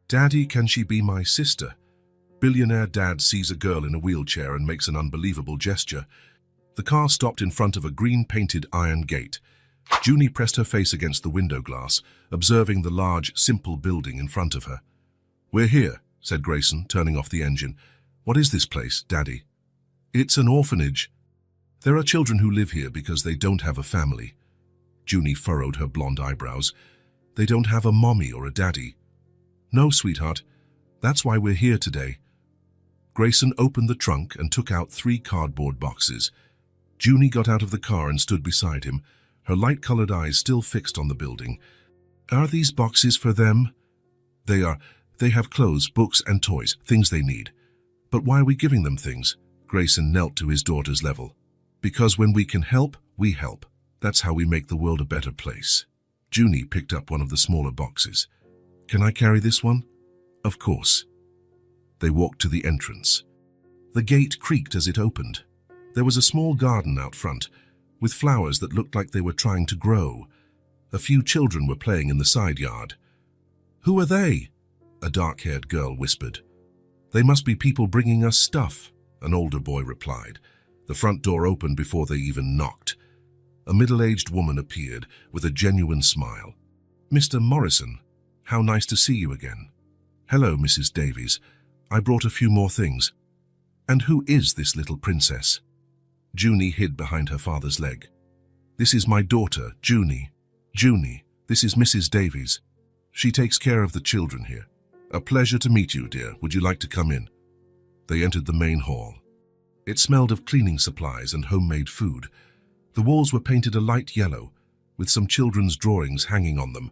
"Daddy, can she be my sister?" Billionaire Dad sees a girl in a wheelchair and makes an unbelievable gesture. The car stopped in front of a green-painted iron gate. Junie pressed her face against the window glass, observing the large, simple building in front of her. "We're here," said Grayson, turning off the engine. "What is this place, Daddy?" "It's an orphanage. There are children who live here because they don't have a family." Junie furrowed her blonde eyebrows. "They don't have a mommy or a daddy." "No, sweetheart. That's why we're here today." Grayson opened the trunk and took out 3 cardboard boxes. Junie got out of the car and stood beside him, her light-colored eyes still fixed on the building. "Are these boxes for them?" "They are. They have clothes, books, and toys, things they need." "But why are we giving them things?" Grayson knelt to his daughter's level. "Because when we can help, we help. That's how we make the world a better place." Junie picked up one of the smaller boxes. "Can I carry this one?" "Of course." They walked to the entrance. The gate creaked as it opened. There was a small garden out front, with flowers that looked like they were trying to grow. A few children were playing in the side yard. "Who are they?" a dark-haired girl whispered. "They must be people bringing us stuff," an older boy replied. The front door opened before they even knocked. A middle-aged woman appeared with a genuine smile. "Mr. Morrison, how nice to see you again." "Hello, Mrs. Davies. I brought a few more things." "And who is this little princess?" Junie hid behind her father's leg. "This is my daughter, Junie. Junie, this is Mrs. Davies. She takes care of the children here." "A pleasure to meet you, dear. Would you like to come in?" They entered the main hall. It smelled of cleaning supplies and homemade food. The walls were painted a light yellow, with some children's drawings hanging on them.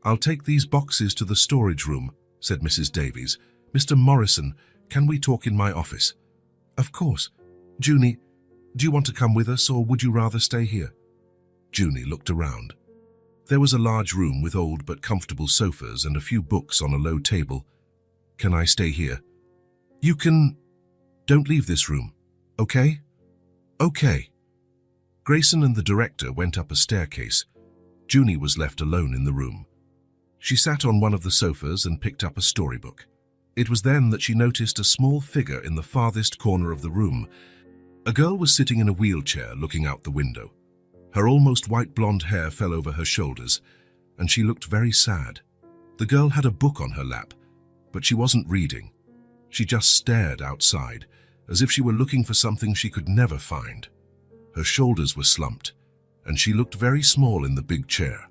"I'll take these boxes to the storage room," said Mrs. Davies. "Mr. Morrison, can we talk in my office?" "Of course. Junie, do you want to come with us, or would you rather stay here?" Junie looked around. There was a large room with old but comfortable sofas and a few books on a low table. "Can I stay here?" "You can. Don't leave this room, okay?" "Okay." Grayson and the director went up a staircase. Junie was left alone in the room. She sat on one of the sofas and picked up a storybook. It was then that she noticed a small figure in the farthest corner of the room. A girl was sitting in a wheelchair looking out the window. Her almost white blonde hair fell over her shoulders, and she looked very sad. The girl had a book on her lap, but she wasn't reading. She just stared outside, as if she were looking for something she could never find. Her shoulders were slumped, and she looked very small in the big chair.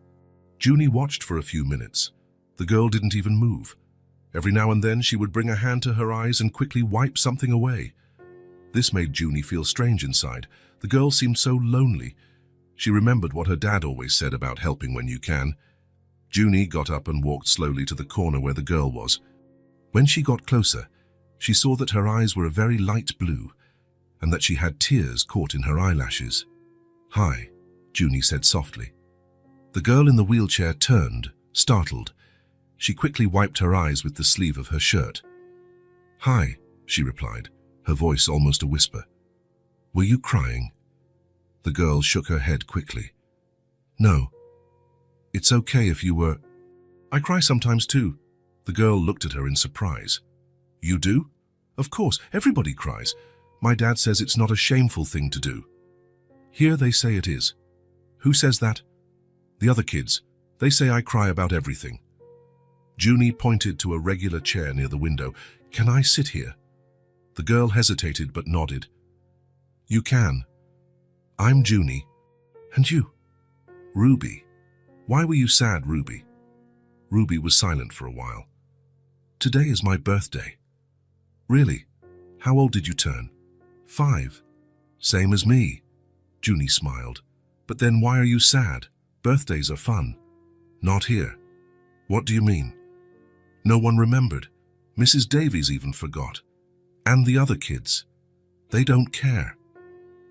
Junie watched for a few minutes. The girl didn't even move. Every now and then she would bring a hand to her eyes and quickly wipe something away. This made Junie feel strange inside. The girl seemed so lonely. She remembered what her dad always said about helping when you can. Junie got up and walked slowly to the corner where the girl was. When she got closer, she saw that her eyes were a very light blue, and that she had tears caught in her eyelashes. "Hi," Junie said softly. The girl in the wheelchair turned, startled. She quickly wiped her eyes with the sleeve of her shirt. "Hi," she replied, her voice almost a whisper. "Were you crying?" The girl shook her head quickly. "No. It's okay if you were." "I cry sometimes too." The girl looked at her in surprise. "You do?" "Of course, everybody cries. My dad says it's not a shameful thing to do." "Here they say it is." "Who says that?" "The other kids. They say I cry about everything." Junie pointed to a regular chair near the window. "Can I sit here?" The girl hesitated but nodded. "You can. I'm Junie." "And you?" "Ruby." "Why were you sad, Ruby?" Ruby was silent for a while. "Today is my birthday." "Really? How old did you turn?" 5. "Same as me." Junie smiled. "But then why are you sad? Birthdays are fun." "Not here." "What do you mean?" "No one remembered. Mrs. Davies even forgot. And the other kids. They don't care."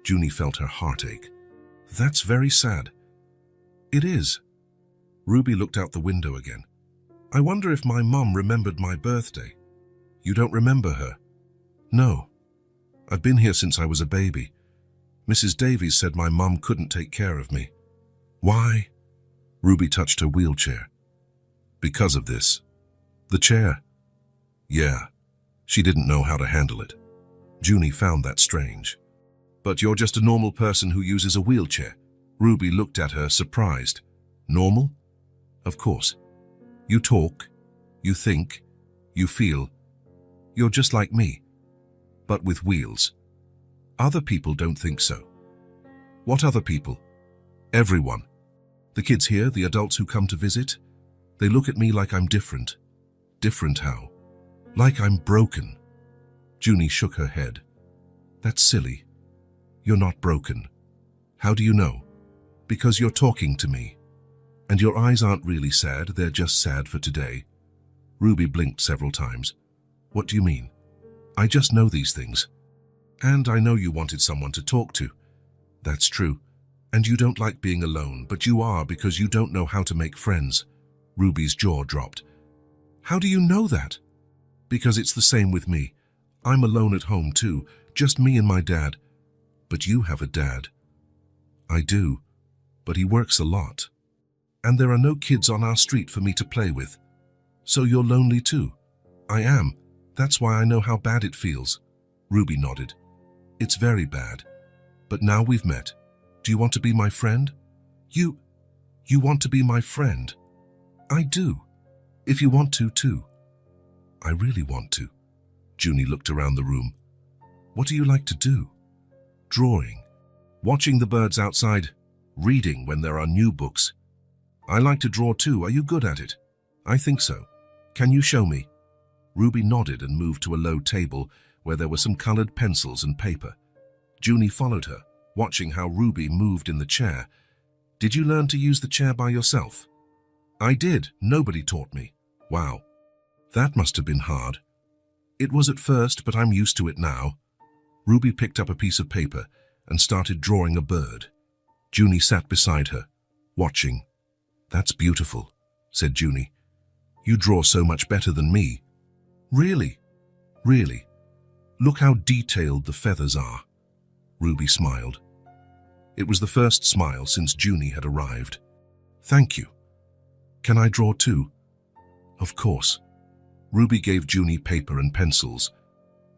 Junie felt her heart ache. "That's very sad." "It is." Ruby looked out the window again. "I wonder if my mum remembered my birthday." "You don't remember her?" "No. I've been here since I was a baby. Mrs. Davies said my mum couldn't take care of me." "Why?" Ruby touched her wheelchair. "Because of this." The chair. Yeah, she didn't know how to handle it. Junie found that strange. But you're just a normal person who uses a wheelchair. Ruby looked at her, surprised. Normal? Of course. You talk, you think, you feel. You're just like me, but with wheels. Other people don't think so. What other people? Everyone. The kids here, the adults who come to visit, they look at me like I'm different. Different how? Like I'm broken. Junie shook her head. That's silly. You're not broken. How do you know? Because you're talking to me. And your eyes aren't really sad, they're just sad for today. Ruby blinked several times. What do you mean? I just know these things. And I know you wanted someone to talk to. That's true. And you don't like being alone, but you are because you don't know how to make friends. Ruby's jaw dropped. How do you know that? Because it's the same with me. I'm alone at home too, just me and my dad. But you have a dad. I do, but he works a lot. And there are no kids on our street for me to play with. So you're lonely too? I am. That's why I know how bad it feels. Ruby nodded. It's very bad. But now we've met. Do you want to be my friend? You want to be my friend? I do. If you want to, too. I really want to. Junie looked around the room. What do you like to do? Drawing. Watching the birds outside. Reading when there are new books. I like to draw too. Are you good at it? I think so. Can you show me? Ruby nodded and moved to a low table where there were some colored pencils and paper. Junie followed her, watching how Ruby moved in the chair. Did you learn to use the chair by yourself? I did. Nobody taught me. Wow. That must have been hard. It was at first, but I'm used to it now. Ruby picked up a piece of paper and started drawing a bird. Junie sat beside her, watching. That's beautiful, said Junie. You draw so much better than me. Really? Really? Look how detailed the feathers are. Ruby smiled. It was the first smile since Junie had arrived. Thank you. Can I draw too? Of course. Ruby gave Junie paper and pencils.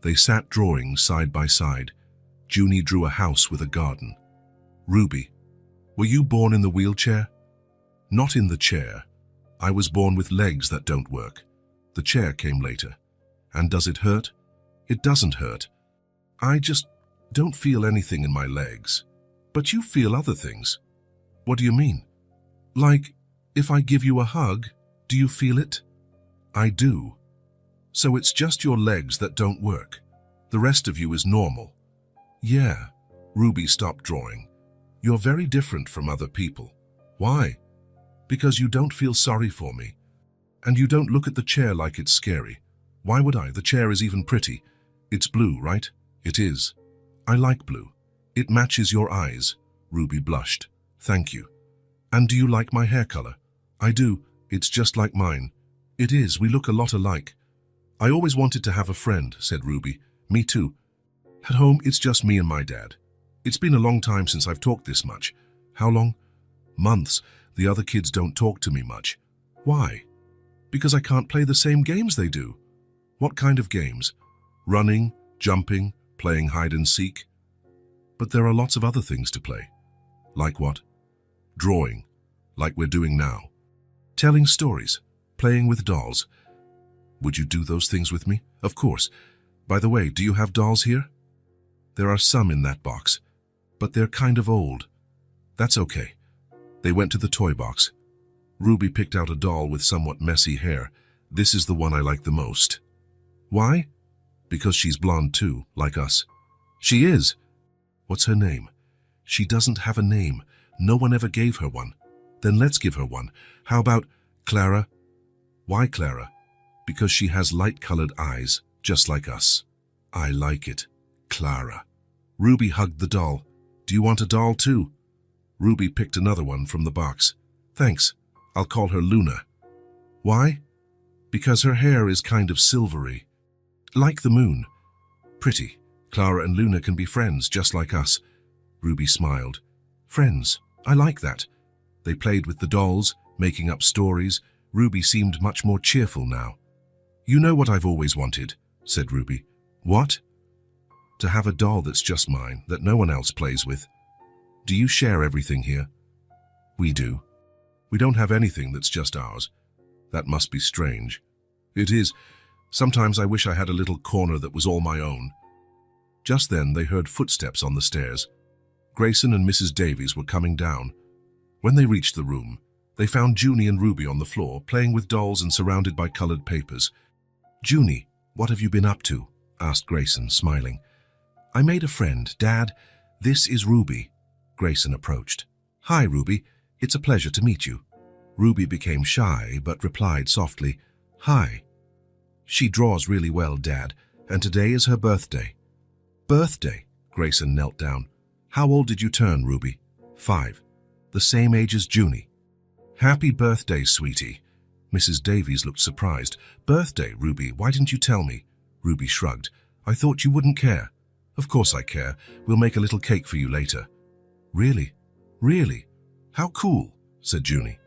They sat drawing side by side. Junie drew a house with a garden. Ruby, were you born in the wheelchair? Not in the chair. I was born with legs that don't work. The chair came later. And does it hurt? It doesn't hurt. I just don't feel anything in my legs. But you feel other things. What do you mean? Like, if I give you a hug, do you feel it? I do. So it's just your legs that don't work. The rest of you is normal. Yeah. Ruby stopped drawing. You're very different from other people. Why? Because you don't feel sorry for me. And you don't look at the chair like it's scary. Why would I? The chair is even pretty. It's blue, right? It is. I like blue. It matches your eyes. Ruby blushed. Thank you. And do you like my hair color? I do. It's just like mine. It is. We look a lot alike. I always wanted to have a friend, said Ruby. Me too. At home, it's just me and my dad. It's been a long time since I've talked this much. How long? Months. The other kids don't talk to me much. Why? Because I can't play the same games they do. What kind of games? Running, jumping, playing hide and seek? But there are lots of other things to play. Like what? Drawing, like we're doing now. Telling stories, playing with dolls. Would you do those things with me? Of course. By the way, do you have dolls here? There are some in that box, but they're kind of old. That's okay. They went to the toy box. Ruby picked out a doll with somewhat messy hair. This is the one I like the most. Why? Because she's blonde too, like us. She is. What's her name? She doesn't have a name. No one ever gave her one. Then let's give her one. How about Clara? Why Clara? Because she has light-colored eyes, just like us. I like it. Clara. Ruby hugged the doll. Do you want a doll too? Ruby picked another one from the box. Thanks. I'll call her Luna. Why? Because her hair is kind of silvery. Like the moon. Pretty. Clara and Luna can be friends, just like us. Ruby smiled. Friends. I like that. They played with the dolls, making up stories. Ruby seemed much more cheerful now. You know what I've always wanted, said Ruby. What? To have a doll that's just mine, that no one else plays with. Do you share everything here? We do. We don't have anything that's just ours. That must be strange. It is. Sometimes I wish I had a little corner that was all my own. Just then they heard footsteps on the stairs. Grayson and Mrs. Davies were coming down. When they reached the room, they found Junie and Ruby on the floor, playing with dolls and surrounded by colored papers. Junie, what have you been up to? Asked Grayson, smiling. I made a friend, Dad. This is Ruby. Grayson approached. Hi, Ruby. It's a pleasure to meet you. Ruby became shy, but replied softly, Hi. She draws really well, Dad, and today is her birthday. Birthday? Grayson knelt down. How old did you turn, Ruby? 5. The same age as Junie. Happy birthday, sweetie. Mrs. Davies looked surprised. Birthday, Ruby, why didn't you tell me? Ruby shrugged. I thought you wouldn't care. Of course I care. We'll make a little cake for you later. Really? Really? How cool, said Junie.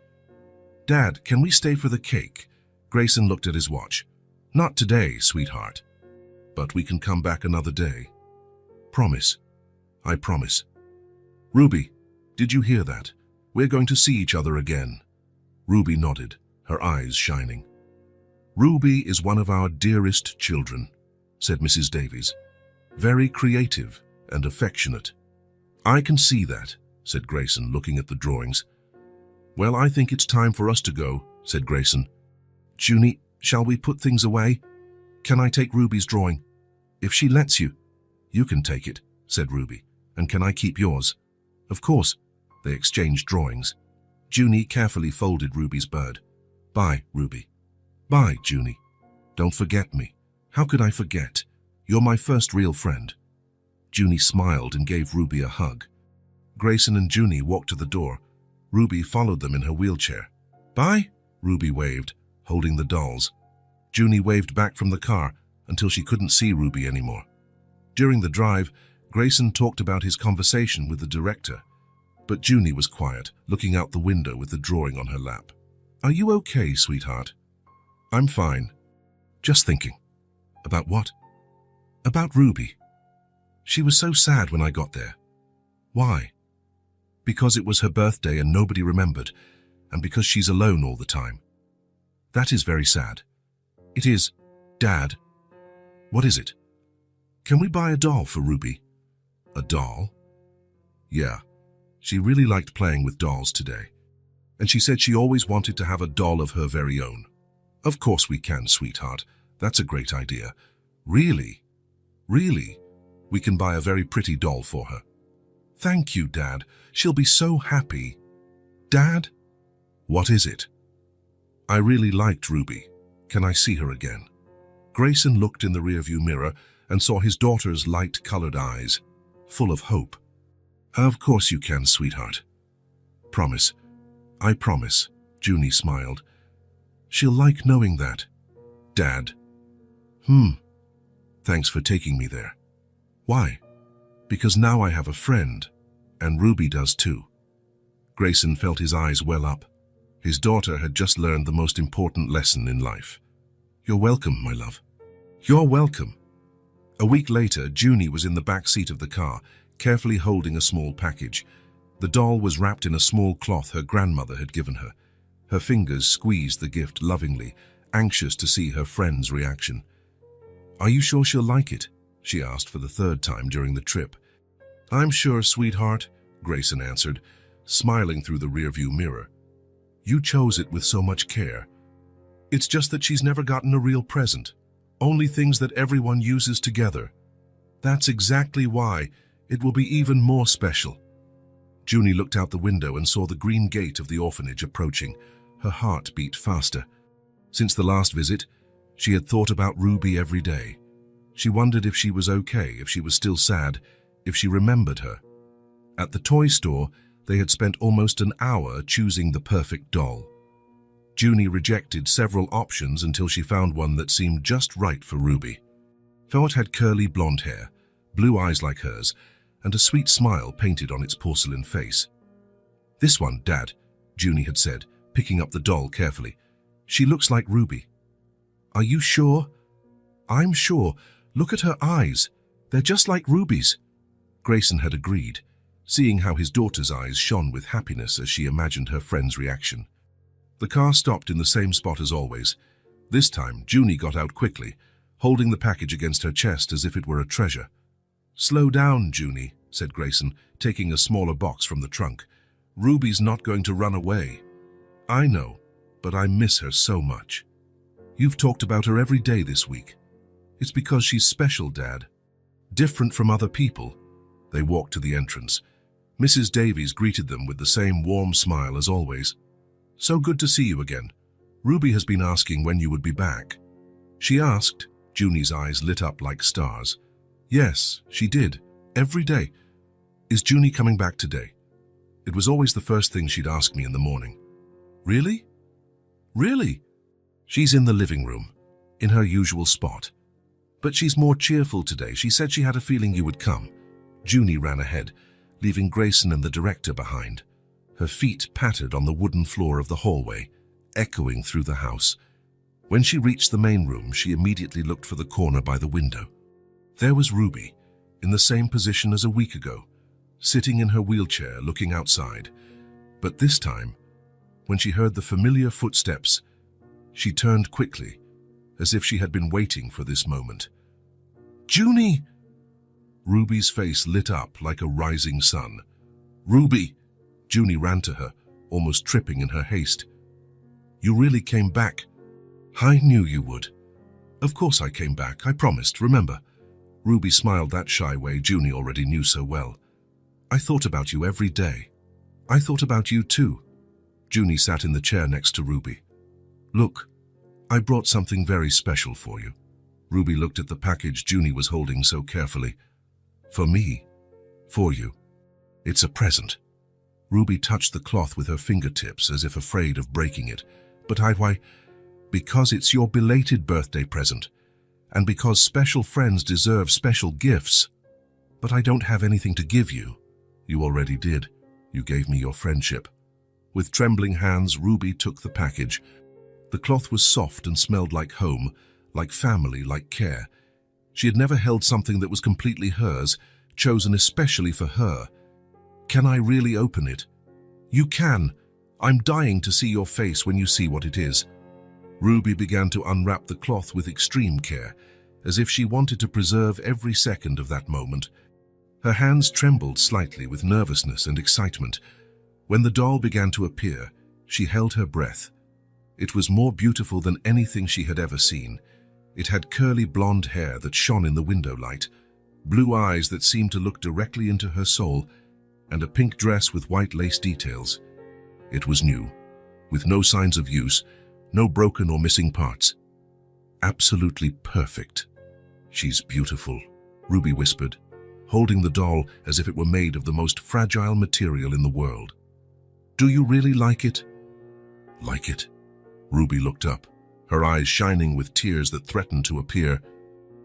Dad, can we stay for the cake? Grayson looked at his watch. Not today, sweetheart. But we can come back another day. Promise. I promise. Ruby, did you hear that? We're going to see each other again. Ruby nodded, her eyes shining. Ruby is one of our dearest children, said Mrs. Davies. Very creative and affectionate. I can see that, said Grayson, looking at the drawings. Well, I think it's time for us to go, said Grayson. Junie, shall we put things away? Can I take Ruby's drawing? If she lets you. You can take it, said Ruby. And can I keep yours? Of course. They exchanged drawings. Junie carefully folded Ruby's bird. Bye, Ruby. Bye, Junie. Don't forget me. How could I forget? You're my first real friend. Junie smiled and gave Ruby a hug. Grayson and Junie walked to the door. Ruby followed them in her wheelchair. Bye, Ruby waved, holding the dolls. Junie waved back from the car until she couldn't see Ruby anymore. During the drive, Grayson talked about his conversation with the director, but Junie was quiet, looking out the window with the drawing on her lap. Are you okay, sweetheart? I'm fine. Just thinking. About what? About Ruby. She was so sad when I got there. Why? Because it was her birthday and nobody remembered, and because she's alone all the time. That is very sad. It is. Dad. What is it? Can we buy a doll for Ruby? A doll? Yeah. She really liked playing with dolls today. And she said she always wanted to have a doll of her very own. Of course we can, sweetheart. That's a great idea. Really? Really? We can buy a very pretty doll for her. Thank you, Dad. She'll be so happy. Dad? What is it? I really liked Ruby. Can I see her again? Grayson looked in the rearview mirror and saw his daughter's light-colored eyes, full of hope. Of course you can, sweetheart. Promise. I promise, Junie smiled. She'll like knowing that. Dad. Thanks for taking me there. Why? Because now I have a friend, and Ruby does too. Grayson felt his eyes well up. His daughter had just learned the most important lesson in life. You're welcome, my love. You're welcome. A week later, Junie was in the back seat of the car, carefully holding a small package. The doll was wrapped in a small cloth her grandmother had given her. Her fingers squeezed the gift lovingly, anxious to see her friend's reaction. Are you sure she'll like it? She asked for the third time during the trip. I'm sure, sweetheart, Grayson answered, smiling through the rearview mirror. You chose it with so much care. It's just that she's never gotten a real present, only things that everyone uses together. That's exactly why it will be even more special. Junie looked out the window and saw the green gate of the orphanage approaching. Her heart beat faster. Since the last visit, she had thought about Ruby every day. She wondered if she was okay, if she was still sad, if she remembered her. At the toy store, they had spent almost an hour choosing the perfect doll. Junie rejected several options until she found one that seemed just right for Ruby. It had curly blonde hair, blue eyes like hers, and a sweet smile painted on its porcelain face. This one, Dad, Junie had said, picking up the doll carefully. She looks like Ruby. Are you sure? I'm sure. Look at her eyes. They're just like Ruby's. Grayson had agreed, seeing how his daughter's eyes shone with happiness as she imagined her friend's reaction. The car stopped in the same spot as always. This time, Junie got out quickly, holding the package against her chest as if it were a treasure. "Slow down, Junie," said Grayson, taking a smaller box from the trunk. "Ruby's not going to run away." "I know, but I miss her so much. You've talked about her every day this week. It's because she's special, Dad. Different from other people." They walked to the entrance. Mrs. Davies greeted them with the same warm smile as always. "So good to see you again. Ruby has been asking when you would be back." "She asked?" Junie's eyes lit up like stars. "Yes, she did. Every day. Is Junie coming back today?" It was always the first thing she'd ask me in the morning. "Really? Really?" "She's in the living room, in her usual spot. But she's more cheerful today. She said she had a feeling you would come." Junie ran ahead, leaving Grayson and the director behind. Her feet pattered on the wooden floor of the hallway, echoing through the house. When she reached the main room, she immediately looked for the corner by the window. There was Ruby, in the same position as a week ago, sitting in her wheelchair looking outside. But this time, when she heard the familiar footsteps, she turned quickly, as if she had been waiting for this moment. "Junie!" Ruby's face lit up like a rising sun. "Ruby!" Junie ran to her, almost tripping in her haste. "You really came back." "I knew you would." "Of course I came back, I promised, remember?" Ruby smiled that shy way Junie already knew so well. "I thought about you every day." "I thought about you too." Junie sat in the chair next to Ruby. "Look, I brought something very special for you." Ruby looked at the package Junie was holding so carefully. "For me. For you. It's a present." Ruby touched the cloth with her fingertips as if afraid of breaking it. "But why? Because it's your belated birthday present, and because special friends deserve special gifts. But I don't have anything to give you." "You already did. You gave me your friendship." With trembling hands, Ruby took the package. The cloth was soft and smelled like home, like family, like care. She had never held something that was completely hers, chosen especially for her. "Can I really open it?" "You can. I'm dying to see your face when you see what it is." Ruby began to unwrap the cloth with extreme care, as if she wanted to preserve every second of that moment. Her hands trembled slightly with nervousness and excitement. When the doll began to appear, she held her breath. It was more beautiful than anything she had ever seen. It had curly blonde hair that shone in the window light, blue eyes that seemed to look directly into her soul, and a pink dress with white lace details. It was new, with no signs of use, no broken or missing parts. Absolutely perfect. "She's beautiful," Ruby whispered, holding the doll as if it were made of the most fragile material in the world. "Do you really like it?" "Like it?" Ruby looked up, her eyes shining with tears that threatened to appear.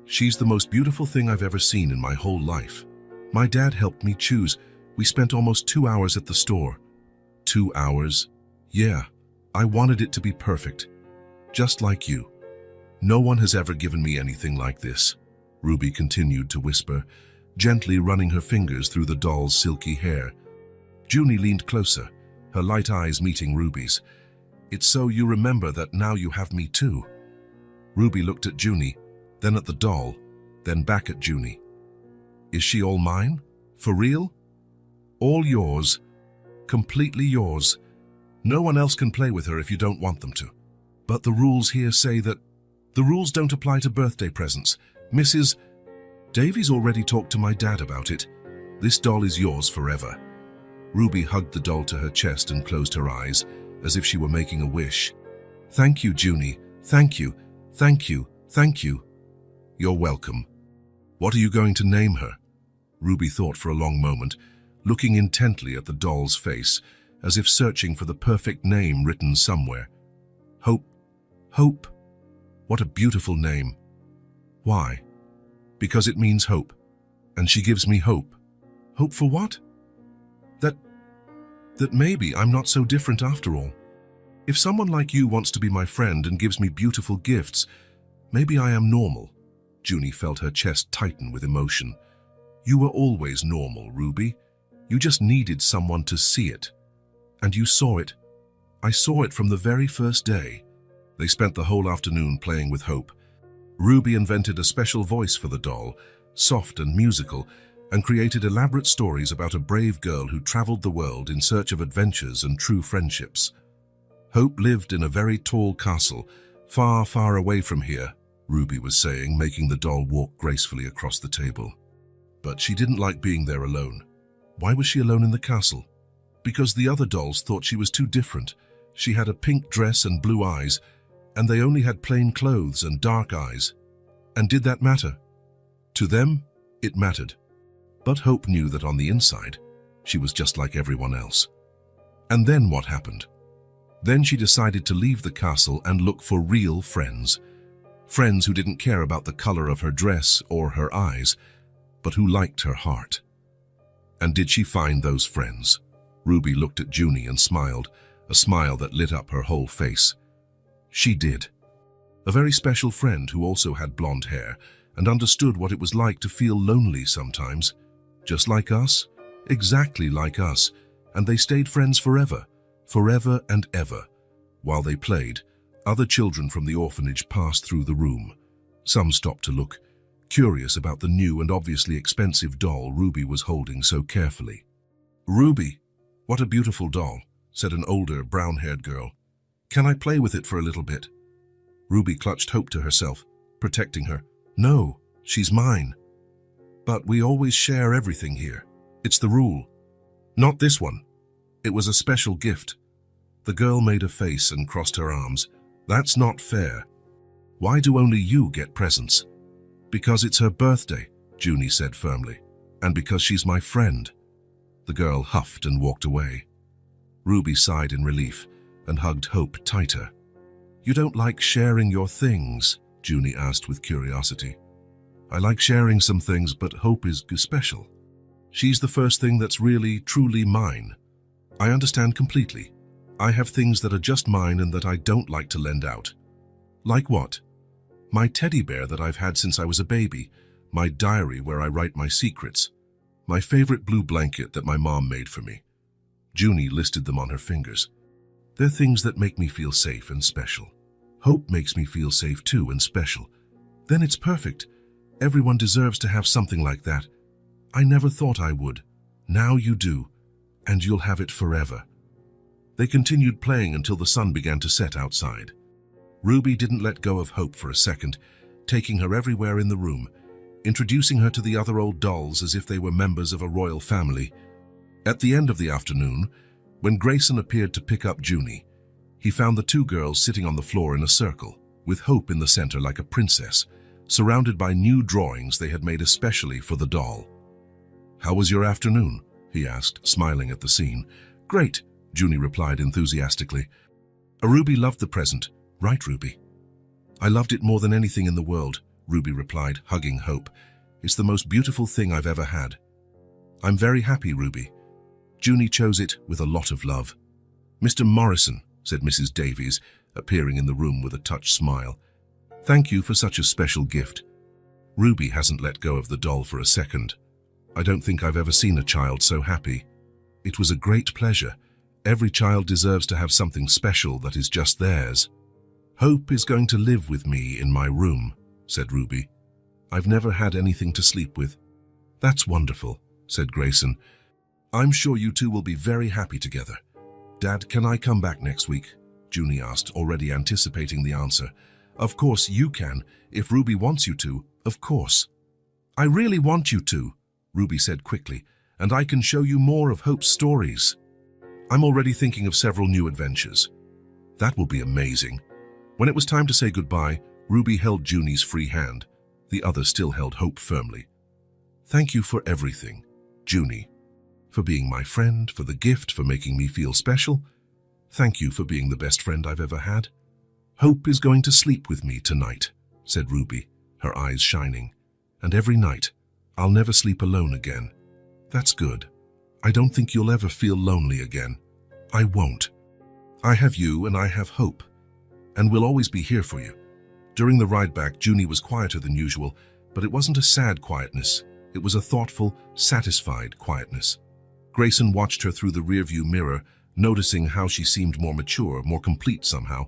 "She's the most beautiful thing I've ever seen in my whole life. My dad helped me choose. We spent almost 2 hours at the store." 2 hours? Yeah, I wanted it to be perfect. Just like you. "No one has ever given me anything like this," Ruby continued to whisper, gently running her fingers through the doll's silky hair. Junie leaned closer, her light eyes meeting Ruby's. "It's so you remember that now you have me too." Ruby looked at Junie, then at the doll, then back at Junie. "Is she all mine? For real?" "All yours. Completely yours. No one else can play with her if you don't want them to. But the rules here say that..." "The rules don't apply to birthday presents. Mrs. Davies already talked to my dad about it. This doll is yours forever." Ruby hugged the doll to her chest and closed her eyes, as if she were making a wish. "Thank you, Junie. Thank you. Thank you. Thank you." "You're welcome. What are you going to name her?" Ruby thought for a long moment, looking intently at the doll's face, as if searching for the perfect name written somewhere. "Hope. Hope. What a beautiful name." "Why?" "Because it means hope. And she gives me hope." "Hope for what?" That maybe I'm not so different after all. If someone like you wants to be my friend and gives me beautiful gifts, Maybe I am normal. Junie felt her chest tighten with emotion. You were always normal, Ruby. You just needed someone to see it. And you saw it. I saw it from the very first day. They spent the whole afternoon playing with Hope. Ruby invented a special voice for the doll, soft and musical, and created elaborate stories about a brave girl who traveled the world in search of adventures and true friendships. Hope lived in a very tall castle, far, far away from here, Ruby was saying, making the doll walk gracefully across the table. But she didn't like being there alone. Why was she alone in the castle? Because the other dolls thought she was too different. She had a pink dress and blue eyes, and they only had plain clothes and dark eyes. And did that matter? To them, it mattered. But Hope knew that on the inside, she was just like everyone else. And then what happened? Then she decided to leave the castle and look for real friends. Friends who didn't care about the color of her dress or her eyes, but who liked her heart. And did she find those friends? Ruby looked at Junie and smiled, a smile that lit up her whole face. She did. A very special friend who also had blonde hair and understood what it was like to feel lonely sometimes. Just like us, exactly like us, and they stayed friends forever, forever and ever. While they played, other children from the orphanage passed through the room. Some stopped to look, curious about the new and obviously expensive doll Ruby was holding so carefully. "Ruby, what a beautiful doll," said an older, brown-haired girl. "Can I play with it for a little bit?" Ruby clutched Hope to herself, protecting her. "No, she's mine." "But we always share everything here. It's the rule." "Not this one. It was a special gift." The girl made a face and crossed her arms. "That's not fair. Why do only you get presents?" "Because it's her birthday," Junie said firmly. "And because she's my friend." The girl huffed and walked away. Ruby sighed in relief and hugged Hope tighter. "You don't like sharing your things?" Junie asked with curiosity. "I like sharing some things, but Hope is special. She's the first thing that's really, truly mine. I understand completely. I have things that are just mine and that I don't like to lend out." "Like what?" "My teddy bear that I've had since I was a baby, my diary where I write my secrets, my favorite blue blanket that my mom made for me." Junie listed them on her fingers. "They're things that make me feel safe and special. Hope makes me feel safe too and special. Then it's perfect. Everyone deserves to have something like that. I never thought I would. Now you do, and you'll have it forever." They continued playing until the sun began to set outside. Ruby didn't let go of Hope for a second, taking her everywhere in the room, introducing her to the other old dolls as if they were members of a royal family. At the end of the afternoon, when Grayson appeared to pick up Junie, he found the two girls sitting on the floor in a circle, with Hope in the center like a princess, surrounded by new drawings they had made especially for the doll. "How was your afternoon?" he asked, smiling at the scene. "Great," Junie replied enthusiastically. "Ruby loved the present, right, Ruby?" "I loved it more than anything in the world," Ruby replied, hugging Hope. "It's the most beautiful thing I've ever had." "I'm very happy, Ruby." Junie chose it with a lot of love. "Mr. Morrison," said Mrs. Davies, appearing in the room with a touched smile. "Thank you for such a special gift." Ruby hasn't let go of the doll for a second. "I don't think I've ever seen a child so happy. It was a great pleasure. Every child deserves to have something special that is just theirs." "Hope is going to live with me in my room," said Ruby. "I've never had anything to sleep with." "That's wonderful," said Grayson. "I'm sure you two will be very happy together." "Dad, can I come back next week?" Junie asked, already anticipating the answer. "Of course you can, if Ruby wants you to, of course." "I really want you to," Ruby said quickly, "and I can show you more of Hope's stories. I'm already thinking of several new adventures." "That will be amazing." When it was time to say goodbye, Ruby held Junie's free hand. The other still held Hope firmly. "Thank you for everything, Junie. For being my friend, for the gift, for making me feel special. Thank you for being the best friend I've ever had." "Hope is going to sleep with me tonight," said Ruby, her eyes shining. "And every night, I'll never sleep alone again." "That's good. I don't think you'll ever feel lonely again." "I won't. I have you and I have Hope, and we'll always be here for you. During the ride back, Junie was quieter than usual, but it wasn't a sad quietness. It was a thoughtful, satisfied quietness. Grayson watched her through the rearview mirror, noticing how she seemed more mature, more complete somehow.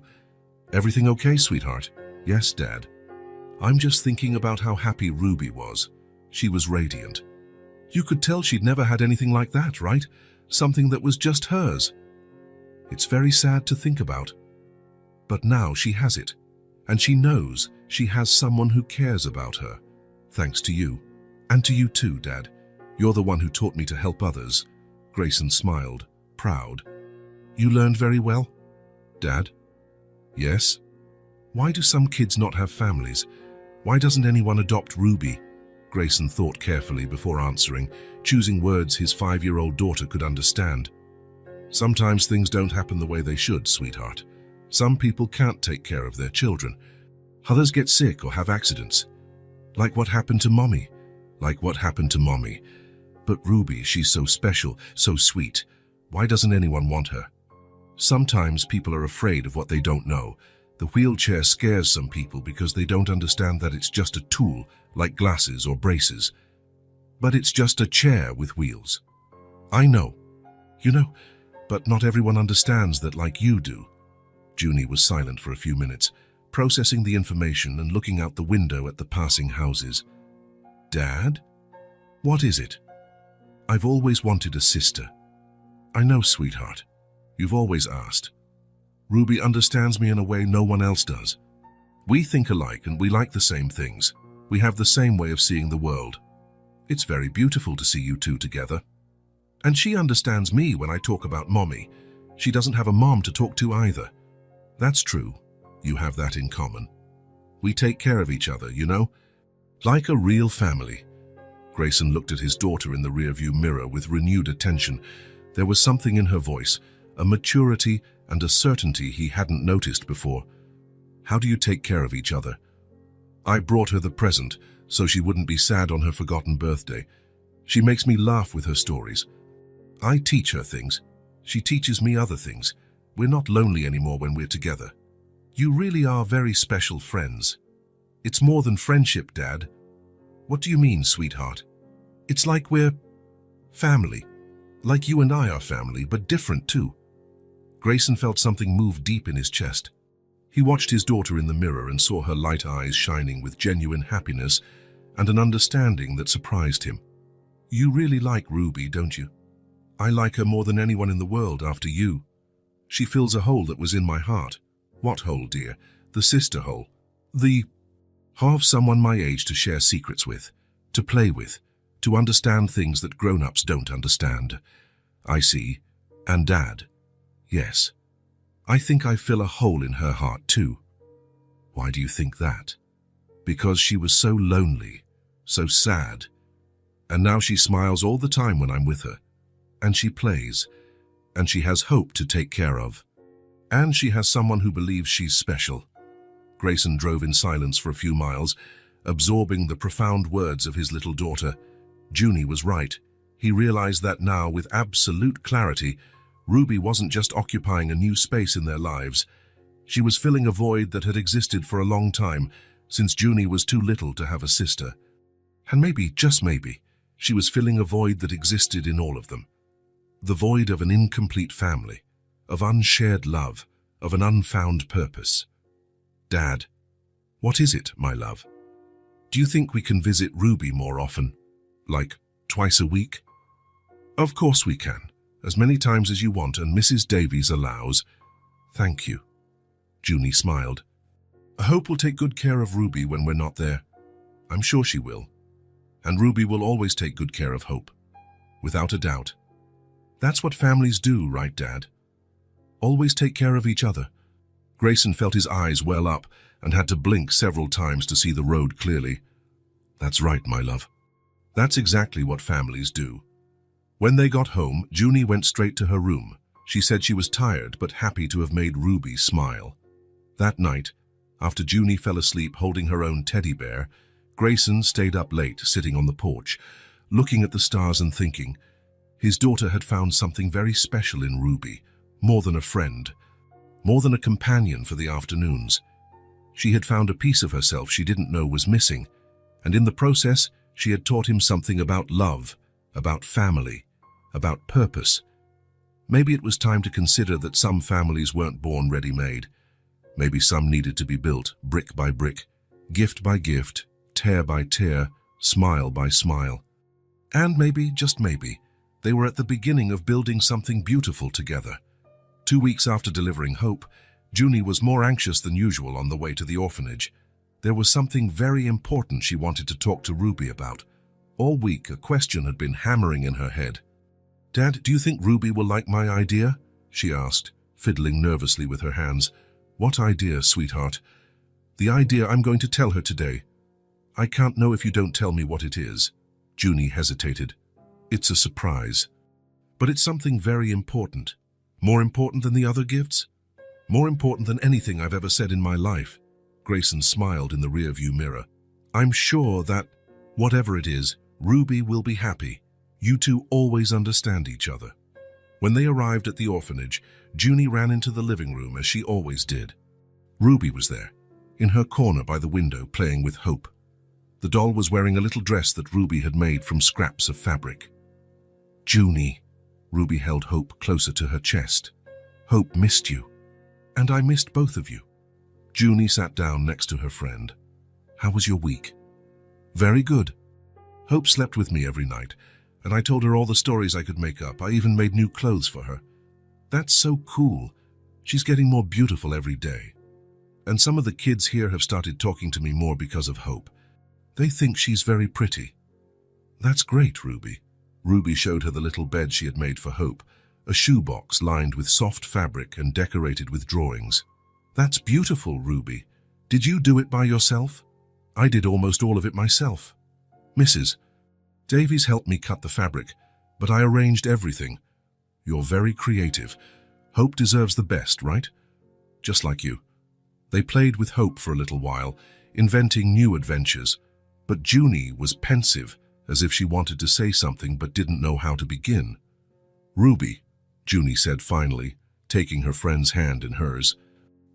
"Everything okay, sweetheart?" "Yes, Dad. I'm just thinking about how happy Ruby was." She was radiant. "You could tell she'd never had anything like that, right? Something that was just hers." "It's very sad to think about. But now she has it, and she knows she has someone who cares about her. Thanks to you. And to you too, Dad. You're the one who taught me to help others." Grayson smiled, proud. "You learned very well, Dad?" "Yes." "Why do some kids not have families? Why doesn't anyone adopt Ruby?" Grayson thought carefully before answering, choosing words his 5-year-old daughter could understand. "Sometimes things don't happen the way they should, sweetheart. Some people can't take care of their children. Others get sick or have accidents. Like what happened to Mommy. But Ruby, she's so special, so sweet. Why doesn't anyone want her?" Sometimes people are afraid of what they don't know. The wheelchair scares some people because they don't understand that it's just a tool, like glasses or braces. But it's just a chair with wheels. "I know. But not everyone understands that like you do." Junie was silent for a few minutes, processing the information and looking out the window at the passing houses. "Dad? What is it?" "I've always wanted a sister." "I know, sweetheart. You've always asked. Ruby understands me in a way no one else does. We think alike and we like the same things. We have the same way of seeing the world. It's very beautiful to see you two together. And she understands me when I talk about Mommy. She doesn't have a mom to talk to either." "That's true. You have that in common. We take care of each other, like a real family." Grayson looked at his daughter in the rearview mirror with renewed attention. There was something in her voice, a maturity and a certainty he hadn't noticed before. "How do you take care of each other?" "I brought her the present so she wouldn't be sad on her forgotten birthday. She makes me laugh with her stories. I teach her things. She teaches me other things. We're not lonely anymore when we're together. You really are very special friends." "It's more than friendship, Dad." "What do you mean, sweetheart?" "It's like we're family. Like you and I are family, but different too." Grayson felt something move deep in his chest. He watched his daughter in the mirror and saw her light eyes shining with genuine happiness and an understanding that surprised him. "You really like Ruby, don't you?" "I like her more than anyone in the world after you. She fills a hole that was in my heart." "What hole, dear?" "The sister hole. The have someone my age to share secrets with, to play with, to understand things that grown-ups don't understand." "I see. And Dad?" "Yes. I think I fill a hole in her heart too." "Why do you think that?" "Because she was so lonely, so sad. And now she smiles all the time when I'm with her. And she plays. And she has hope to take care of. And she has someone who believes she's special." Grayson drove in silence for a few miles, absorbing the profound words of his little daughter. Junie was right. He realized that now, with absolute clarity, Ruby wasn't just occupying a new space in their lives. She was filling a void that had existed for a long time, since Junie was too little to have a sister. And maybe, just maybe, she was filling a void that existed in all of them. The void of an incomplete family, of unshared love, of an unfound purpose. "Dad, what is it, my love? Do you think we can visit Ruby more often? Like twice a week?" "Of course we can, as many times as you want and Mrs. Davies allows." "Thank you." Junie smiled. "I hope we'll take good care of Ruby when we're not there." "I'm sure she will. And Ruby will always take good care of Hope. Without a doubt. That's what families do, right, Dad? Always take care of each other." Grayson felt his eyes well up and had to blink several times to see the road clearly. "That's right, my love. That's exactly what families do." When they got home, Junie went straight to her room. She said she was tired but happy to have made Ruby smile. That night, after Junie fell asleep holding her own teddy bear, Grayson stayed up late, sitting on the porch, looking at the stars and thinking. His daughter had found something very special in Ruby, more than a friend, more than a companion for the afternoons. She had found a piece of herself she didn't know was missing, and in the process, she had taught him something about love, about family, about purpose. Maybe it was time to consider that some families weren't born ready-made. Maybe some needed to be built, brick by brick, gift by gift, tear by tear, smile by smile. And maybe, just maybe, they were at the beginning of building something beautiful together. 2 weeks after delivering Hope, Junie was more anxious than usual on the way to the orphanage. There was something very important she wanted to talk to Ruby about. All week, a question had been hammering in her head. "Dad, do you think Ruby will like my idea?" she asked, fiddling nervously with her hands. "What idea, sweetheart?" "The idea I'm going to tell her today." "I can't know if you don't tell me what it is." Junie hesitated. "It's a surprise. But it's something very important. More important than the other gifts? More important than anything I've ever said in my life." Grayson smiled in the rearview mirror. "I'm sure that, whatever it is, Ruby will be happy. You two always understand each other." When they arrived at the orphanage, Junie ran into the living room as she always did. Ruby was there, in her corner by the window, playing with Hope. The doll was wearing a little dress that Ruby had made from scraps of fabric. "Junie," Ruby held Hope closer to her chest. "Hope missed you. And I missed both of you." Junie sat down next to her friend. "How was your week?" "Very good. Hope slept with me every night, and I told her all the stories I could make up. I even made new clothes for her. That's so cool. She's getting more beautiful every day. And some of the kids here have started talking to me more because of Hope. They think she's very pretty." "That's great, Ruby." Ruby showed her the little bed she had made for Hope, a shoebox lined with soft fabric and decorated with drawings. "That's beautiful, Ruby. Did you do it by yourself?" "I did almost all of it myself. Mrs. Davies helped me cut the fabric, but I arranged everything." "You're very creative. Hope deserves the best, right?" "Just like you." They played with Hope for a little while, inventing new adventures, but Junie was pensive, as if she wanted to say something but didn't know how to begin. "Ruby," Junie said finally, taking her friend's hand in hers,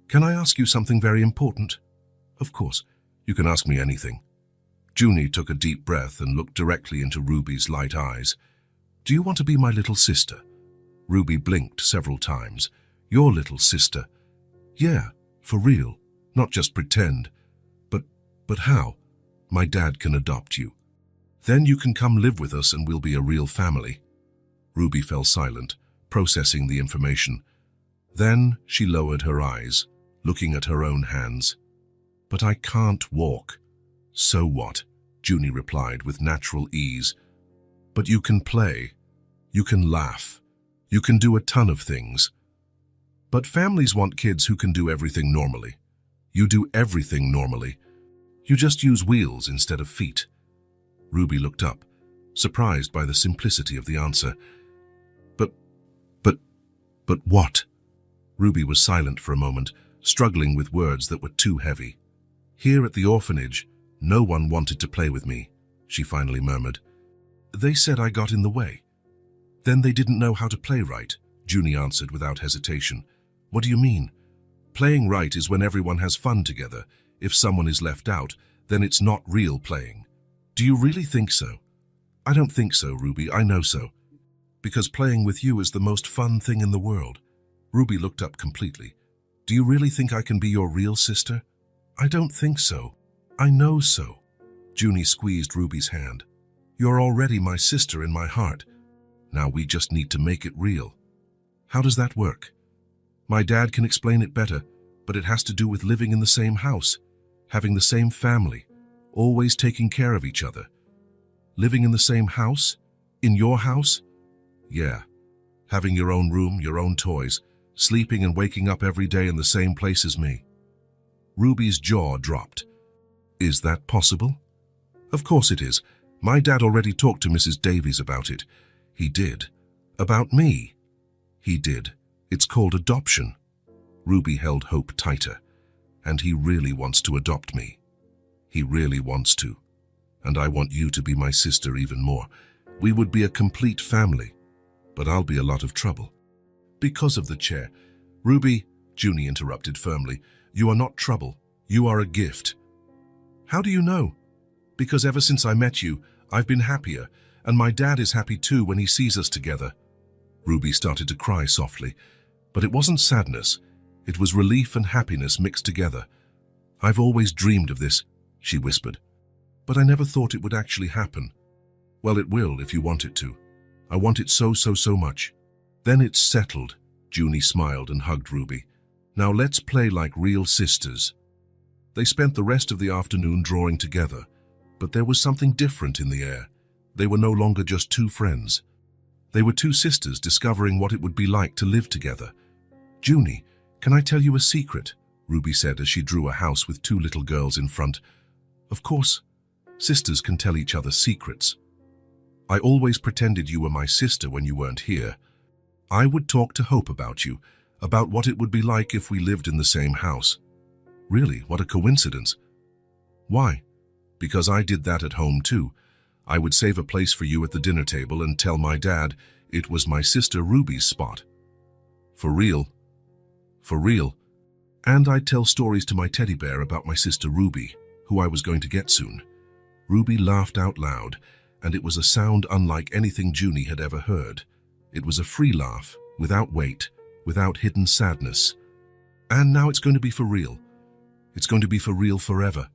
"can I ask you something very important?" "Of course, you can ask me anything." Junie took a deep breath and looked directly into Ruby's light eyes. "Do you want to be my little sister?" Ruby blinked several times. "Your little sister?" "Yeah, for real, not just pretend." But how?" "My dad can adopt you. Then you can come live with us and we'll be a real family." Ruby fell silent, processing the information. Then she lowered her eyes, looking at her own hands. "But I can't walk." "So what?" Junie replied with natural ease. "But you can play. You can laugh. You can do a ton of things." "But families want kids who can do everything normally." "You do everything normally. You just use wheels instead of feet." Ruby looked up, surprised by the simplicity of the answer. But what?" Ruby was silent for a moment, struggling with words that were too heavy. "Here at the orphanage, no one wanted to play with me," she finally murmured. "They said I got in the way." "Then they didn't know how to play right," Junie answered without hesitation. "What do you mean?" "Playing right is when everyone has fun together. If someone is left out, then it's not real playing." "Do you really think so?" "I don't think so, Ruby, I know so. Because playing with you is the most fun thing in the world." Ruby looked up completely. "Do you really think I can be your real sister?" "I don't think so. I know so." Junie squeezed Ruby's hand. "You're already my sister in my heart. Now we just need to make it real." "How does that work?" "My dad can explain it better, but it has to do with living in the same house, having the same family, always taking care of each other." "Living in the same house? In your house?" "Yeah. Having your own room, your own toys, sleeping and waking up every day in the same place as me." Ruby's jaw dropped. "Is that possible?" "Of course it is. My dad already talked to Mrs. Davies about it." "He did? About me?" "He did. It's called adoption." Ruby held Hope tighter. "And he really wants to adopt me. He really wants to. And I want you to be my sister even more. We would be a complete family. But I'll be a lot of trouble." "Because of the chair." "Ruby," Junie interrupted firmly, "you are not trouble. You are a gift. How do you know? Because ever since I met you, I've been happier, and my dad is happy too when he sees us together. Ruby started to cry softly, but it wasn't sadness. It was relief and happiness mixed together. I've always dreamed of this, she whispered, but I never thought it would actually happen. Well, it will if you want it to. I want it so much. Then it's settled. Junie smiled and hugged Ruby. Now let's play like real sisters. They spent the rest of the afternoon drawing together, but there was something different in the air. They were no longer just two friends. They were two sisters discovering what it would be like to live together. Junie, can I tell you a secret? Ruby said as she drew a house with two little girls in front. Of course, sisters can tell each other secrets. I always pretended you were my sister when you weren't here. I would talk to Hope about you, about what it would be like if we lived in the same house. Really, what a coincidence. Why? Because I did that at home too. I would save a place for you at the dinner table and tell my dad it was my sister Ruby's spot. For real. For real. And I'd tell stories to my teddy bear about my sister Ruby, who I was going to get soon. Ruby laughed out loud, and it was a sound unlike anything Junie had ever heard. It was a free laugh, without weight, without hidden sadness. And now it's going to be for real. It's going to be for real forever.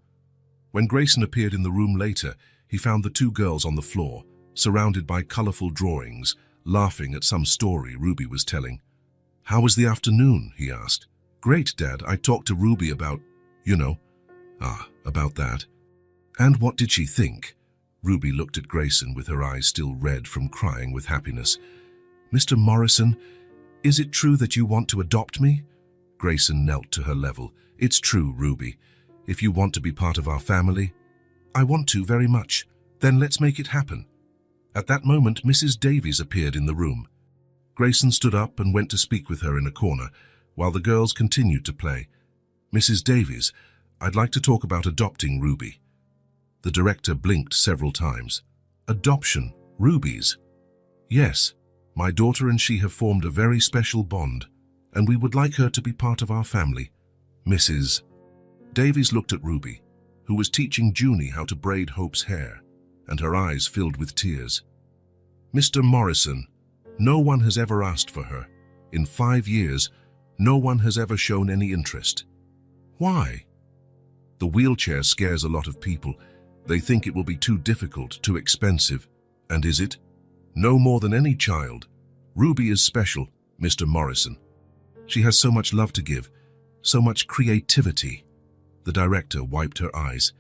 When Grayson appeared in the room later, he found the two girls on the floor, surrounded by colorful drawings, laughing at some story Ruby was telling. How was the afternoon? He asked. Great, Dad. I talked to Ruby about, about that. And what did she think? Ruby looked at Grayson with her eyes still red from crying with happiness. Mr. Morrison, is it true that you want to adopt me? Grayson knelt to her level. It's true, Ruby. If you want to be part of our family, I want to very much. Then let's make it happen. At that moment, Mrs. Davies appeared in the room. Grayson stood up and went to speak with her in a corner, while the girls continued to play. Mrs. Davies, I'd like to talk about adopting Ruby. The director blinked several times. Adoption? Ruby's? Yes, my daughter and she have formed a very special bond, and we would like her to be part of our family. Mrs. Davies looked at Ruby, who was teaching Junie how to braid Hope's hair, and her eyes filled with tears. Mr. Morrison, no one has ever asked for her. In 5 years, no one has ever shown any interest. Why? The wheelchair scares a lot of people. They think it will be too difficult, too expensive. And is it? No more than any child. Ruby is special, Mr. Morrison. She has so much love to give, so much creativity. The director wiped her eyes.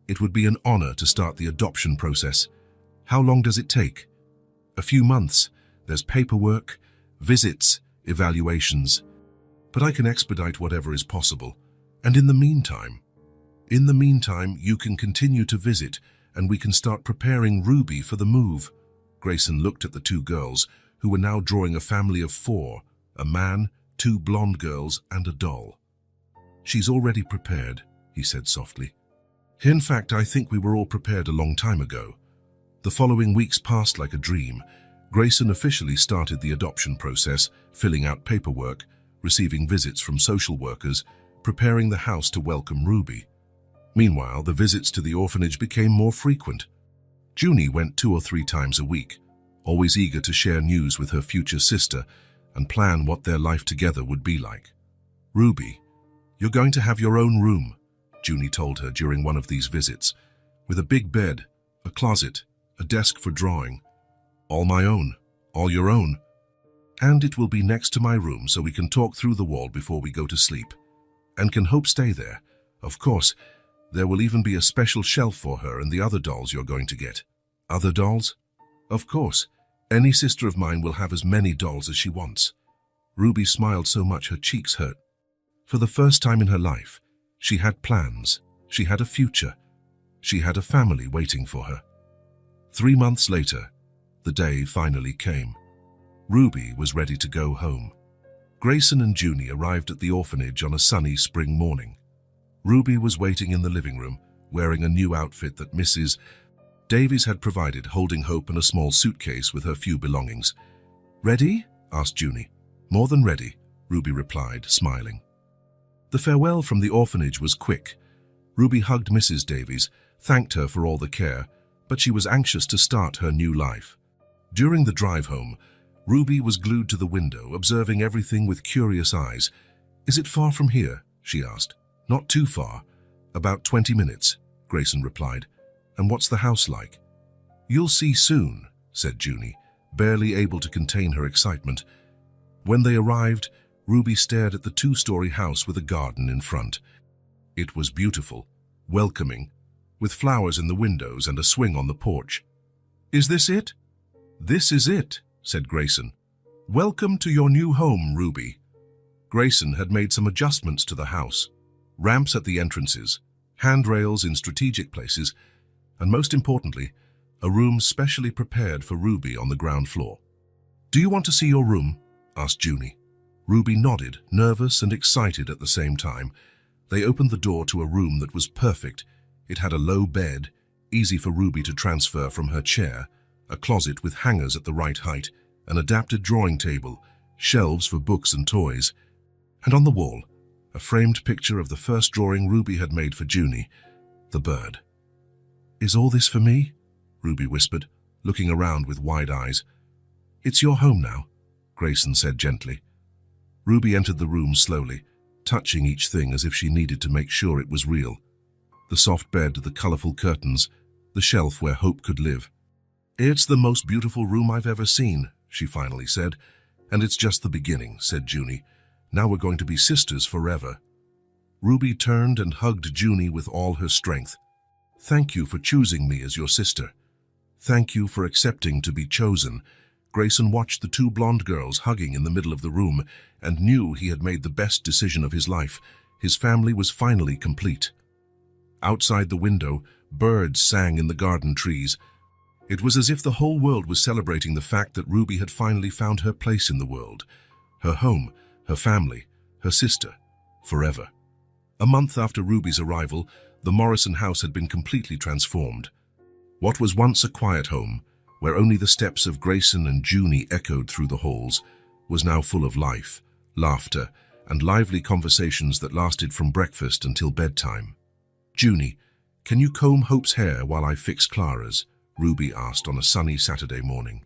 It would be an honor to start the adoption process. How long does it take? A few months. There's paperwork, visits, evaluations. But I can expedite whatever is possible. And in the meantime, you can continue to visit, and we can start preparing Ruby for the move. Grayson looked at the two girls, who were now drawing a family of 4, a man, 2 blonde girls, and a doll. She's already prepared, he said softly. In fact, I think we were all prepared a long time ago. The following weeks passed like a dream. Grayson officially started the adoption process, filling out paperwork, receiving visits from social workers, preparing the house to welcome Ruby. Meanwhile, the visits to the orphanage became more frequent. Junie went 2 or 3 times a week, always eager to share news with her future sister and plan what their life together would be like. Ruby, you're going to have your own room, Junie told her during one of these visits, with a big bed, a closet, a desk for drawing. All my own, all your own. And it will be next to my room so we can talk through the wall before we go to sleep. And can Hope stay there? Of course. There will even be a special shelf for her and the other dolls you're going to get. Other dolls? Of course. Any sister of mine will have as many dolls as she wants. Ruby smiled so much her cheeks hurt. For the first time in her life, she had plans. She had a future. She had a family waiting for her. 3 months later, the day finally came. Ruby was ready to go home. Grayson and Junie arrived at the orphanage on a sunny spring morning. Ruby was waiting in the living room, wearing a new outfit that Mrs. Davies had provided, holding Hope and a small suitcase with her few belongings. "Ready?" asked Junie. "More than ready," Ruby replied, smiling. The farewell from the orphanage was quick. Ruby hugged Mrs. Davies, thanked her for all the care, but she was anxious to start her new life. During the drive home, Ruby was glued to the window, observing everything with curious eyes. "Is it far from here?" she asked. "Not too far. About 20 minutes, Grayson replied. "And what's the house like?" "You'll see soon," said Junie, barely able to contain her excitement. When they arrived, Ruby stared at the 2-story house with a garden in front. It was beautiful, welcoming, with flowers in the windows and a swing on the porch. "Is this it?" "This is it," said Grayson. "Welcome to your new home, Ruby." Grayson had made some adjustments to the house. Ramps at the entrances, handrails in strategic places, and most importantly, a room specially prepared for Ruby on the ground floor. "Do you want to see your room?" asked Junie. Ruby nodded, nervous and excited at the same time. They opened the door to a room that was perfect. It had a low bed, easy for Ruby to transfer from her chair, a closet with hangers at the right height, an adapted drawing table, shelves for books and toys, and on the wall, a framed picture of the first drawing Ruby had made for Junie, the bird. "Is all this for me?" Ruby whispered, looking around with wide eyes. "It's your home now," Grayson said gently. Ruby entered the room slowly, touching each thing as if she needed to make sure it was real. The soft bed, the colorful curtains, the shelf where hope could live. "It's the most beautiful room I've ever seen," she finally said. "And it's just the beginning," said Junie. "Now we're going to be sisters forever." Ruby turned and hugged Junie with all her strength. "Thank you for choosing me as your sister. Thank you for accepting to be chosen." Grayson watched the 2 blonde girls hugging in the middle of the room and knew he had made the best decision of his life. His family was finally complete. Outside the window, birds sang in the garden trees. It was as if the whole world was celebrating the fact that Ruby had finally found her place in the world. Her home, her family, her sister, forever. A month after Ruby's arrival, the Morrison house had been completely transformed. What was once a quiet home, where only the steps of Grayson and Junie echoed through the halls, was now full of life, laughter, and lively conversations that lasted from breakfast until bedtime. "Junie, can you comb Hope's hair while I fix Clara's?" Ruby asked on a sunny Saturday morning.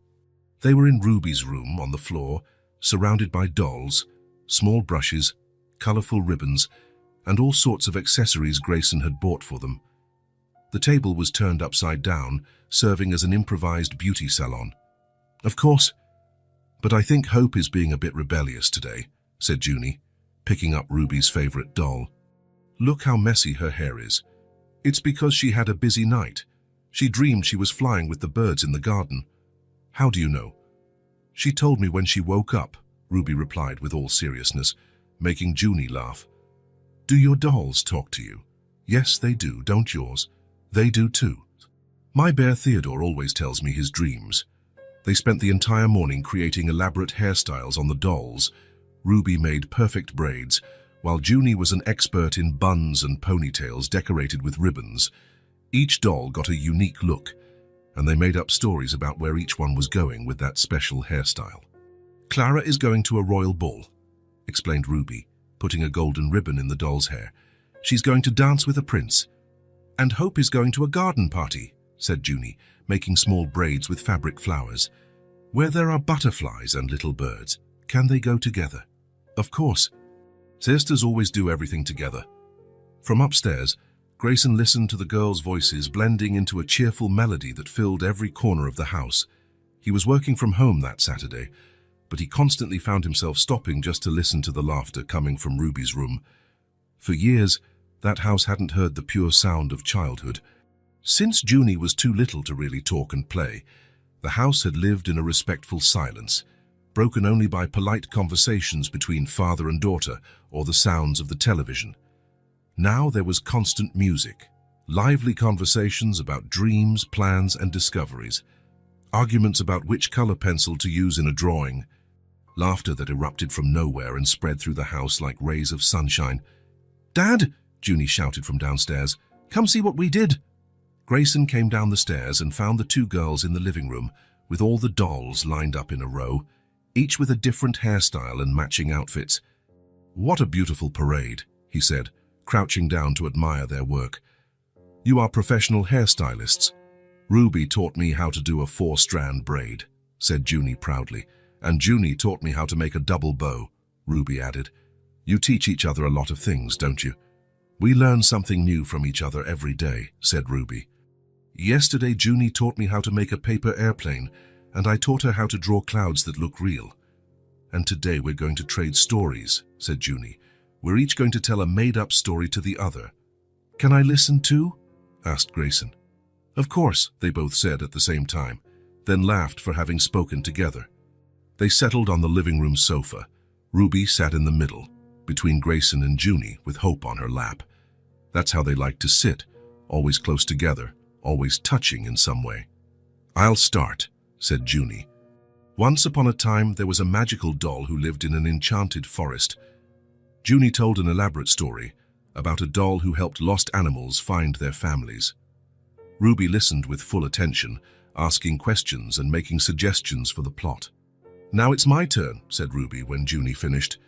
They were in Ruby's room on the floor, surrounded by dolls, small brushes, colorful ribbons, and all sorts of accessories Grayson had bought for them. The table was turned upside down, serving as an improvised beauty salon. "Of course, but I think Hope is being a bit rebellious today," said Junie, picking up Ruby's favorite doll. "Look how messy her hair is. It's because she had a busy night. She dreamed she was flying with the birds in the garden." "How do you know?" "She told me when she woke up," Ruby replied with all seriousness, making Junie laugh. "Do your dolls talk to you?" "Yes, they do, don't yours?" "They do too. My bear Theodore always tells me his dreams." They spent the entire morning creating elaborate hairstyles on the dolls. Ruby made perfect braids, while Junie was an expert in buns and ponytails decorated with ribbons. Each doll got a unique look, and they made up stories about where each one was going with that special hairstyle. "Clara is going to a royal ball," explained Ruby, putting a golden ribbon in the doll's hair. "She's going to dance with a prince. And Hope is going to a garden party," said Junie, making small braids with fabric flowers. "Where there are butterflies and little birds. Can they go together?" "Of course. Sisters always do everything together." From upstairs, Grayson listened to the girls' voices blending into a cheerful melody that filled every corner of the house. He was working from home that Saturday, but he constantly found himself stopping just to listen to the laughter coming from Ruby's room. For years, that house hadn't heard the pure sound of childhood. Since Junie was too little to really talk and play, the house had lived in a respectful silence, broken only by polite conversations between father and daughter or the sounds of the television. Now there was constant music, lively conversations about dreams, plans, and discoveries, arguments about which color pencil to use in a drawing, laughter that erupted from nowhere and spread through the house like rays of sunshine. "Dad!" Junie shouted from downstairs. "Come see what we did!" Grayson came down the stairs and found the 2 girls in the living room, with all the dolls lined up in a row, each with a different hairstyle and matching outfits. "What a beautiful parade," he said, crouching down to admire their work. You are professional hairstylists. Ruby taught me how to do a 4-strand braid, said Junie proudly. And Junie taught me how to make a double bow, Ruby added. You teach each other a lot of things, don't you? We learn something new from each other every day, said Ruby. Yesterday Junie taught me how to make a paper airplane, and I taught her how to draw clouds that look real. And today we're going to trade stories, said Junie. We're each going to tell a made-up story to the other. Can I listen too? Asked Grayson. Of course, they both said at the same time, then laughed for having spoken together. They settled on the living room sofa. Ruby sat in the middle, between Grayson and Junie, with Hope on her lap. That's how they liked to sit, always close together, always touching in some way. I'll start, said Junie. Once upon a time, there was a magical doll who lived in an enchanted forest. Junie told an elaborate story about a doll who helped lost animals find their families. Ruby listened with full attention, asking questions and making suggestions for the plot. Now it's my turn, said Ruby when Junie finished.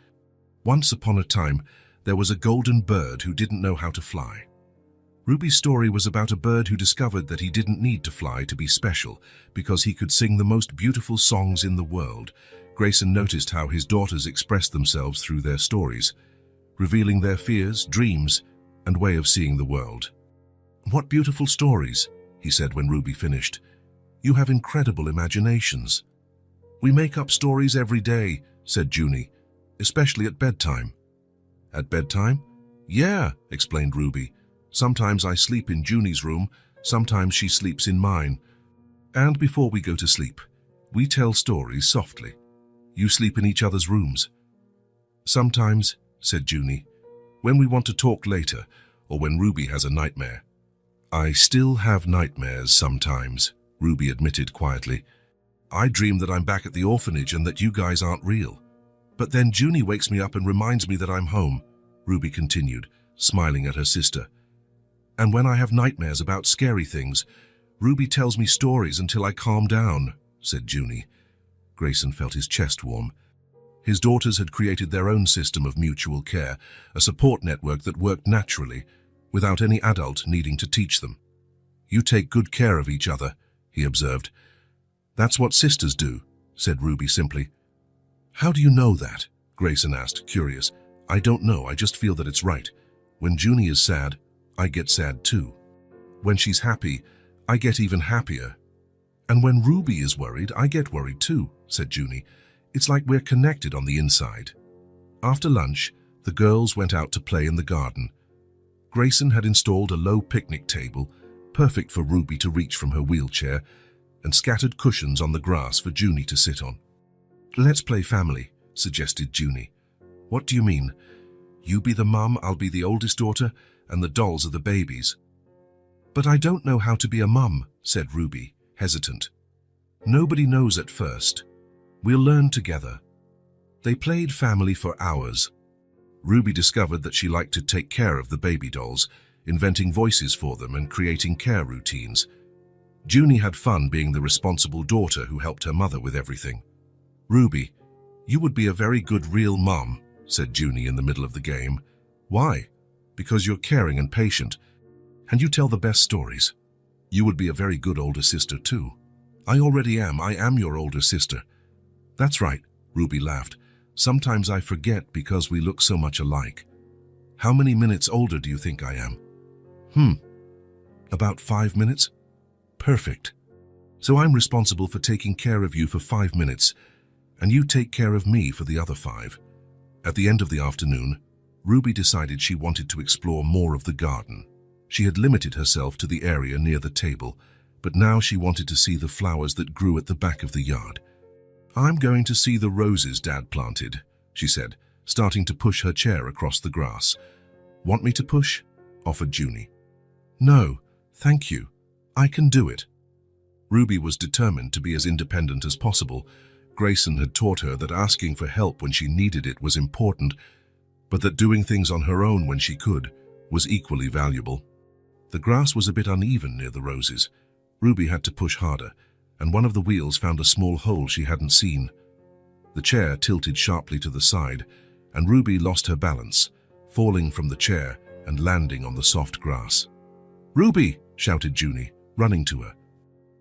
Once upon a time, there was a golden bird who didn't know how to fly. Ruby's story was about a bird who discovered that he didn't need to fly to be special because he could sing the most beautiful songs in the world. Grayson noticed how his daughters expressed themselves through their stories, revealing their fears, dreams, and way of seeing the world. What beautiful stories, he said when Ruby finished. You have incredible imaginations. We make up stories every day, said Junie, especially at bedtime. At bedtime? Yeah, explained Ruby. Sometimes I sleep in Junie's room, sometimes she sleeps in mine. And before we go to sleep, we tell stories softly. You sleep in each other's rooms. Sometimes, said Junie, when we want to talk later, or when Ruby has a nightmare. I still have nightmares sometimes, Ruby admitted quietly. I dream that I'm back at the orphanage and that you guys aren't real. But then Junie wakes me up and reminds me that I'm home, Ruby continued, smiling at her sister. And when I have nightmares about scary things, Ruby tells me stories until I calm down, said Junie. Grayson felt his chest warm. His daughters had created their own system of mutual care, a support network that worked naturally, without any adult needing to teach them. You take good care of each other, he observed. That's what sisters do, said Ruby simply. How do you know that? Grayson asked, curious. I don't know, I just feel that it's right. When Junie is sad, I get sad too. When she's happy, I get even happier. And when Ruby is worried, I get worried too, said Junie. It's like we're connected on the inside. After lunch, the girls went out to play in the garden. Grayson had installed a low picnic table, perfect for Ruby to reach from her wheelchair, and scattered cushions on the grass for Junie to sit on. Let's play family, suggested Junie. What do you mean? You be the mum, I'll be the oldest daughter, and the dolls are the babies. But I don't know how to be a mum, said Ruby, hesitant. Nobody knows at first. We'll learn together. They played family for hours. Ruby discovered that she liked to take care of the baby dolls, inventing voices for them and creating care routines. Junie had fun being the responsible daughter who helped her mother with everything. Ruby, you would be a very good real mum, said Junie in the middle of the game. Why? Because you're caring and patient, and you tell the best stories. You would be a very good older sister too. I already am. I am your older sister. That's right, Ruby laughed. Sometimes I forget because we look so much alike. How many minutes older do you think I am? About 5 minutes? Perfect. So I'm responsible for taking care of you for 5 minutes, and you take care of me for the other 5. At the end of the afternoon, Ruby decided she wanted to explore more of the garden. She had limited herself to the area near the table, but now she wanted to see the flowers that grew at the back of the yard. I'm going to see the roses Dad planted, she said, starting to push her chair across the grass. Want me to push? Offered Junie. No, thank you. I can do it. Ruby was determined to be as independent as possible. Grayson had taught her that asking for help when she needed it was important, but that doing things on her own when she could was equally valuable. The grass was a bit uneven near the roses. Ruby had to push harder, and one of the wheels found a small hole she hadn't seen. The chair tilted sharply to the side, and Ruby lost her balance, falling from the chair and landing on the soft grass. "Ruby!" shouted Junie, running to her.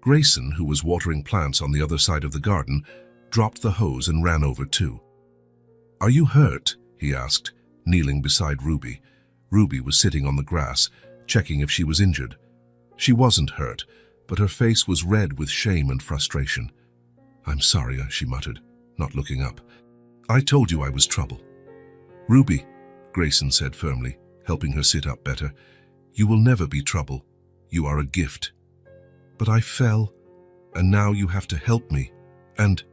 Grayson, who was watering plants on the other side of the garden, dropped the hose and ran over too. "Are you hurt?" he asked, kneeling beside Ruby. Ruby was sitting on the grass, checking if she was injured. She wasn't hurt, but her face was red with shame and frustration. "I'm sorry," she muttered, not looking up. "I told you I was trouble." "Ruby," Grayson said firmly, helping her sit up better, "you will never be trouble. You are a gift." "But I fell, and now you have to help me. And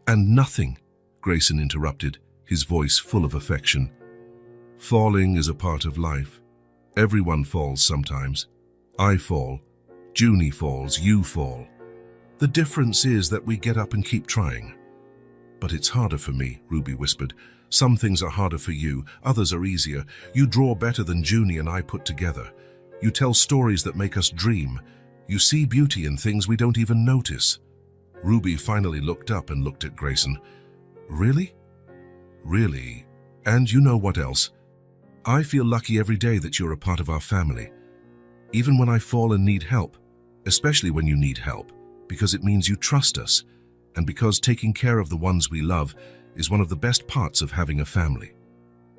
nothing," Grayson interrupted, his voice full of affection. "Falling is a part of life. Everyone falls sometimes. I fall. Junie falls. You fall. The difference is that we get up and keep trying." "But it's harder for me," Ruby whispered. "Some things are harder for you, others are easier. You draw better than Junie and I put together. You tell stories that make us dream. You see beauty in things we don't even notice." Ruby finally looked up and looked at Grayson. "Really?" "Really. And you know what else? I feel lucky every day that you're a part of our family. Even when I fall and need help, especially when you need help, because it means you trust us, and because taking care of the ones we love is one of the best parts of having a family."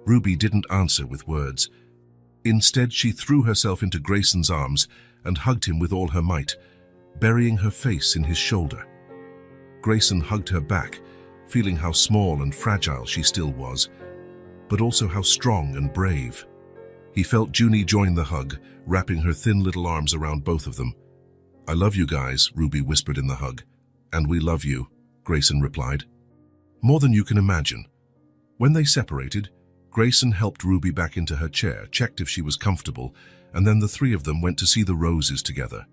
Ruby didn't answer with words. Instead, she threw herself into Grayson's arms and hugged him with all her might, burying her face in his shoulder. Grayson hugged her back, feeling how small and fragile she still was, but also how strong and brave. He felt Junie join the hug, wrapping her thin little arms around both of them. "I love you guys," Ruby whispered in the hug. "And we love you," Grayson replied. "More than you can imagine." When they separated, Grayson helped Ruby back into her chair, checked if she was comfortable, and then the three of them went to see the roses together.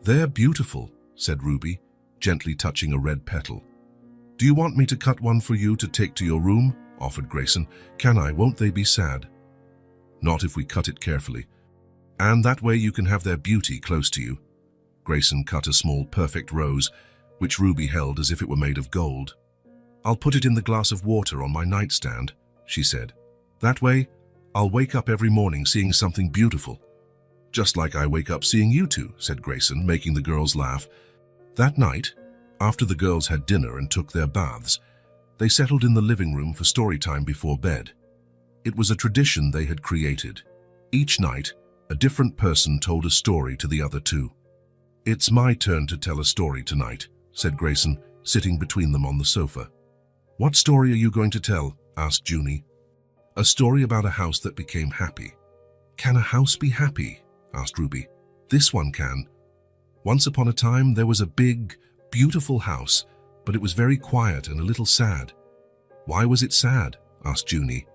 "They're beautiful," said Ruby, gently touching a red petal. "Do you want me to cut one for you to take to your room?" offered Grayson. "Can I? Won't they be sad?" "Not if we cut it carefully. And that way you can have their beauty close to you." Grayson cut a small, perfect rose, which Ruby held as if it were made of gold. "I'll put it in the glass of water on my nightstand," she said. "That way, I'll wake up every morning seeing something beautiful." "Just like I wake up seeing you two," said Grayson, making the girls laugh. That night, after the girls had dinner and took their baths, they settled in the living room for story time before bed. It was a tradition they had created. Each night, a different person told a story to the other two. "It's my turn to tell a story tonight," said Grayson, sitting between them on the sofa. "What story are you going to tell?" asked Junie. "A story about a house that became happy." "Can a house be happy?" asked Ruby. "This one can. Once upon a time, there was a big, beautiful house, but it was very quiet and a little sad." "Why was it sad?" asked Junie.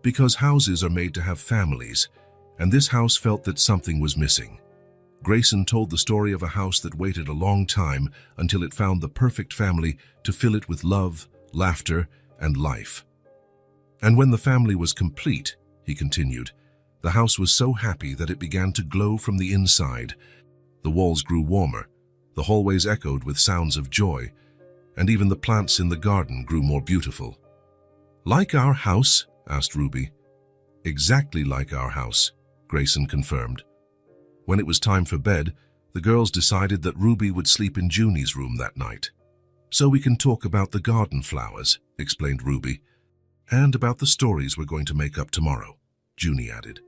"Because houses are made to have families, and this house felt that something was missing." Grayson told the story of a house that waited a long time until it found the perfect family to fill it with love, laughter, and life. "And when the family was complete," he continued, "the house was so happy that it began to glow from the inside. The walls grew warmer, the hallways echoed with sounds of joy, and even the plants in the garden grew more beautiful." "Like our house?" asked Ruby. "Exactly like our house," Grayson confirmed. When it was time for bed, the girls decided that Ruby would sleep in Junie's room that night. "So we can talk about the garden flowers," explained Ruby. "And about the stories we're going to make up tomorrow," Junie added.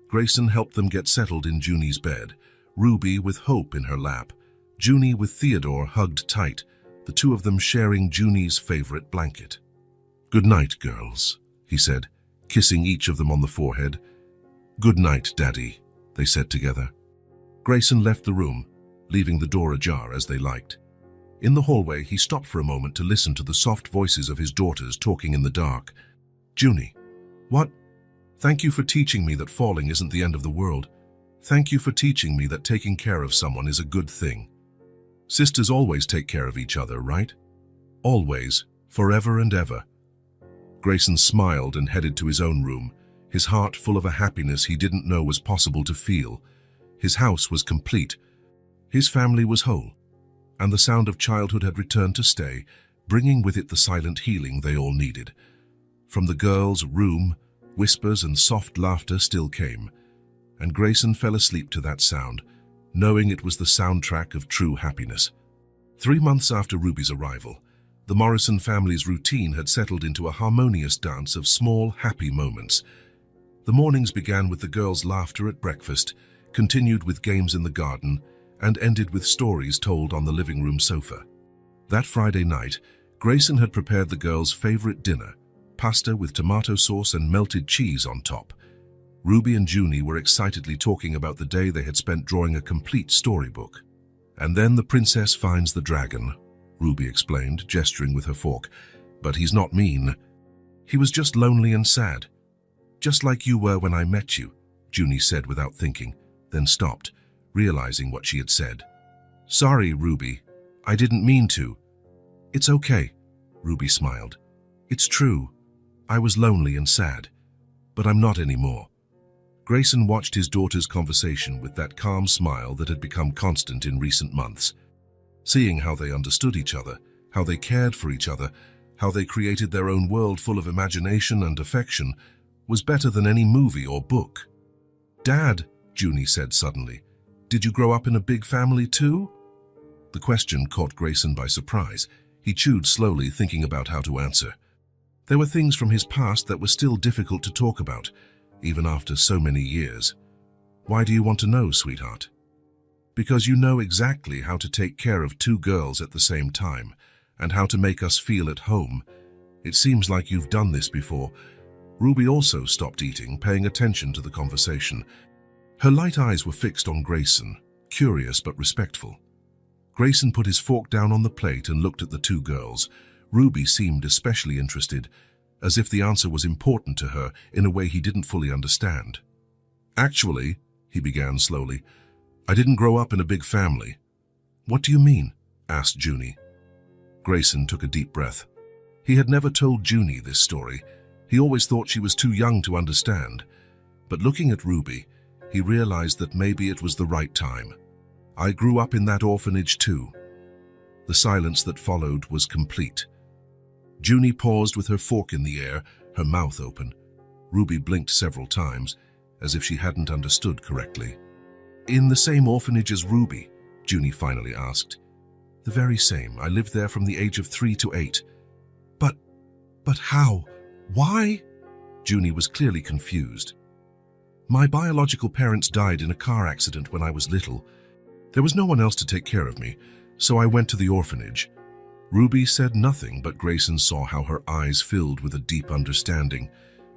Grayson helped them get settled in Junie's bed, Ruby with Hope in her lap, Junie with Theodore hugged tight, the two of them sharing Junie's favorite blanket. "Good night, girls," he said, kissing each of them on the forehead. "Good night, Daddy," they said together. Grayson left the room, leaving the door ajar as they liked. In the hallway, he stopped for a moment to listen to the soft voices of his daughters talking in the dark. "Junie, what? Thank you for teaching me that falling isn't the end of the world. Thank you for teaching me that taking care of someone is a good thing. Sisters always take care of each other, right? Always, forever and ever." Grayson smiled and headed to his own room, his heart full of a happiness he didn't know was possible to feel. His house was complete. His family was whole. And the sound of childhood had returned to stay, bringing with it the silent healing they all needed. From the girls' room, Whispers and soft laughter still came, and Grayson fell asleep to that sound, knowing it was the soundtrack of true happiness. 3 months after Ruby's arrival, the Morrison family's routine had settled into a harmonious dance of small, happy moments. The mornings began with the girls' laughter at breakfast, continued with games in the garden, and ended with stories told on the living room sofa. That Friday night, Grayson had prepared the girls' favorite dinner, pasta with tomato sauce and melted cheese on top. Ruby and Junie were excitedly talking about the day they had spent drawing a complete storybook. "And then the princess finds the dragon," Ruby explained, gesturing with her fork. "But he's not mean. He was just lonely and sad. Just like you were when I met you," Junie said without thinking, then stopped, realizing what she had said. "Sorry, Ruby. I didn't mean to." "It's okay," Ruby smiled. "It's true. I was lonely and sad. But I'm not anymore." Grayson watched his daughter's conversation with that calm smile that had become constant in recent months. Seeing how they understood each other, how they cared for each other, how they created their own world full of imagination and affection, was better than any movie or book. "Dad," Junie said suddenly, "did you grow up in a big family too?" The question caught Grayson by surprise. He chewed slowly, thinking about how to answer. There were things from his past that were still difficult to talk about, even after so many years. "Why do you want to know, sweetheart?" "Because you know exactly how to take care of 2 girls at the same time, and how to make us feel at home. It seems like you've done this before." Ruby also stopped eating, paying attention to the conversation. Her light eyes were fixed on Grayson, curious but respectful. Grayson put his fork down on the plate and looked at the 2 girls. Ruby seemed especially interested, as if the answer was important to her in a way he didn't fully understand. "Actually," he began slowly, "I didn't grow up in a big family." "What do you mean?" asked Junie. Grayson took a deep breath. He had never told Junie this story. He always thought she was too young to understand. But looking at Ruby, he realized that maybe it was the right time. "I grew up in that orphanage too." The silence that followed was complete. Junie paused with her fork in the air, her mouth open. Ruby blinked several times, as if she hadn't understood correctly. "In the same orphanage as Ruby?" Junie finally asked. "The very same. I lived there from the age of 3 to 8. But how? Why?" Junie was clearly confused. "My biological parents died in a car accident when I was little. There was no one else to take care of me, so I went to the orphanage." Ruby said nothing, but Grayson saw how her eyes filled with a deep understanding.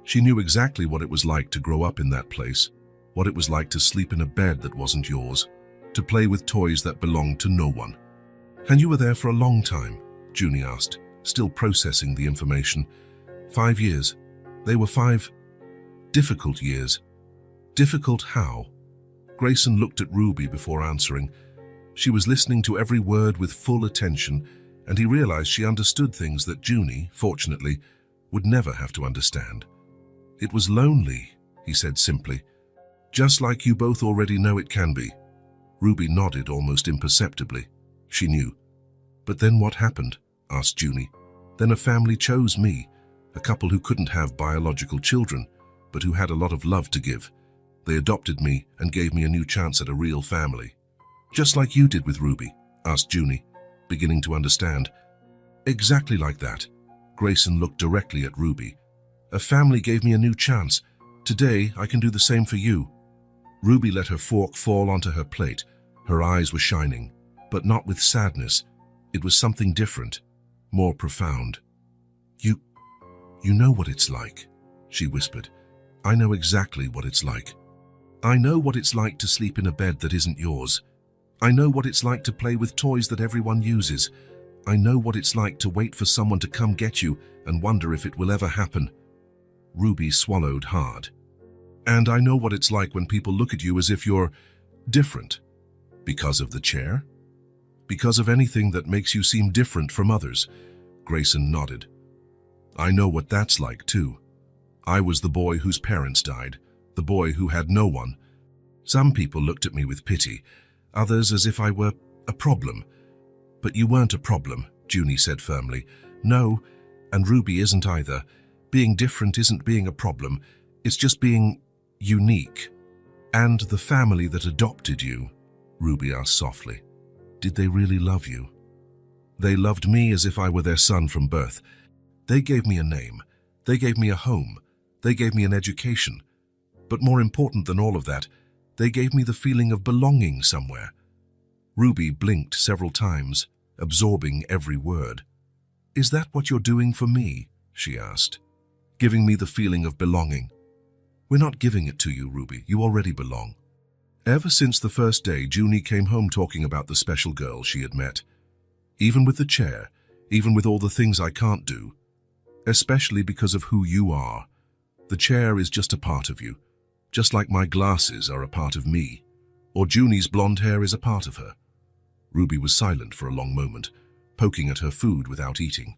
She knew exactly what it was like to grow up in that place, what it was like to sleep in a bed that wasn't yours, to play with toys that belonged to no one. "And you were there for a long time?" Junie asked, still processing the information. 5 years. They were 5 difficult years." "Difficult how?" Grayson looked at Ruby before answering. She was listening to every word with full attention, and he realized she understood things that Junie, fortunately, would never have to understand. "It was lonely," he said simply. "Just like you both already know it can be." Ruby nodded almost imperceptibly. She knew. "But then what happened?" asked Junie. "Then a family chose me, a couple who couldn't have biological children, but who had a lot of love to give. They adopted me and gave me a new chance at a real family." "Just like you did with Ruby?" asked Junie, beginning to understand. "Exactly like that." Grayson looked directly at Ruby. "A family gave me a new chance. Today, I can do the same for you." Ruby let her fork fall onto her plate. Her eyes were shining, but not with sadness. It was something different, more profound. You know what it's like," she whispered. "I know exactly what it's like. I know what it's like to sleep in a bed that isn't yours. I know what it's like to play with toys that everyone uses. I know what it's like to wait for someone to come get you and wonder if it will ever happen." Ruby swallowed hard. "And I know what it's like when people look at you as if you're different. Because of the chair? Because of anything that makes you seem different from others?" Grayson nodded. "I know what that's like too. I was the boy whose parents died, the boy who had no one. Some people looked at me with pity, others as if I were a problem. But you weren't a problem," Junie said firmly. "No, and Ruby isn't either. Being different isn't being a problem. It's just being unique. And the family that adopted you, Ruby asked softly, did they really love you? They loved me as if I were their son from birth. They gave me a name. They gave me a home. They gave me an education. But more important than all of that, they gave me the feeling of belonging somewhere. Ruby blinked several times, absorbing every word. Is that what you're doing for me? She asked. Giving me the feeling of belonging. We're not giving it to you, Ruby. You already belong. Ever since the first day, Junie came home talking about the special girl she had met. Even with the chair, even with all the things I can't do. Especially because of who you are. The chair is just a part of you. Just like my glasses are a part of me. Or Junie's blonde hair is a part of her. Ruby was silent for a long moment, poking at her food without eating.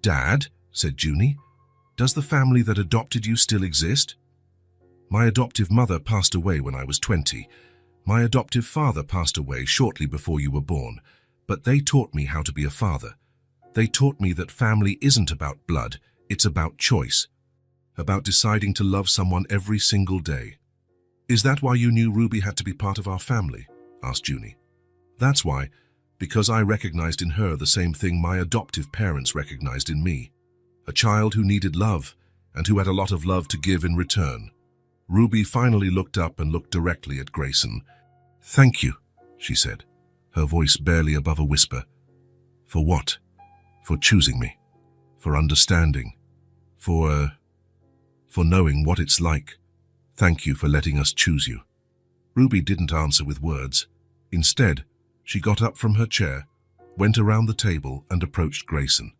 Dad, said Junie, does the family that adopted you still exist? My adoptive mother passed away when I was 20. My adoptive father passed away shortly before you were born, but they taught me how to be a father. They taught me that family isn't about blood, it's about choice. About deciding to love someone every single day. Is that why you knew Ruby had to be part of our family? Asked Junie. That's why, because I recognized in her the same thing my adoptive parents recognized in me. A child who needed love, and who had a lot of love to give in return. Ruby finally looked up and looked directly at Grayson. Thank you, she said, her voice barely above a whisper. For what? For choosing me. For understanding. For knowing what it's like. Thank you for letting us choose you. Ruby didn't answer with words. Instead, she got up from her chair, went around the table and approached Grayson.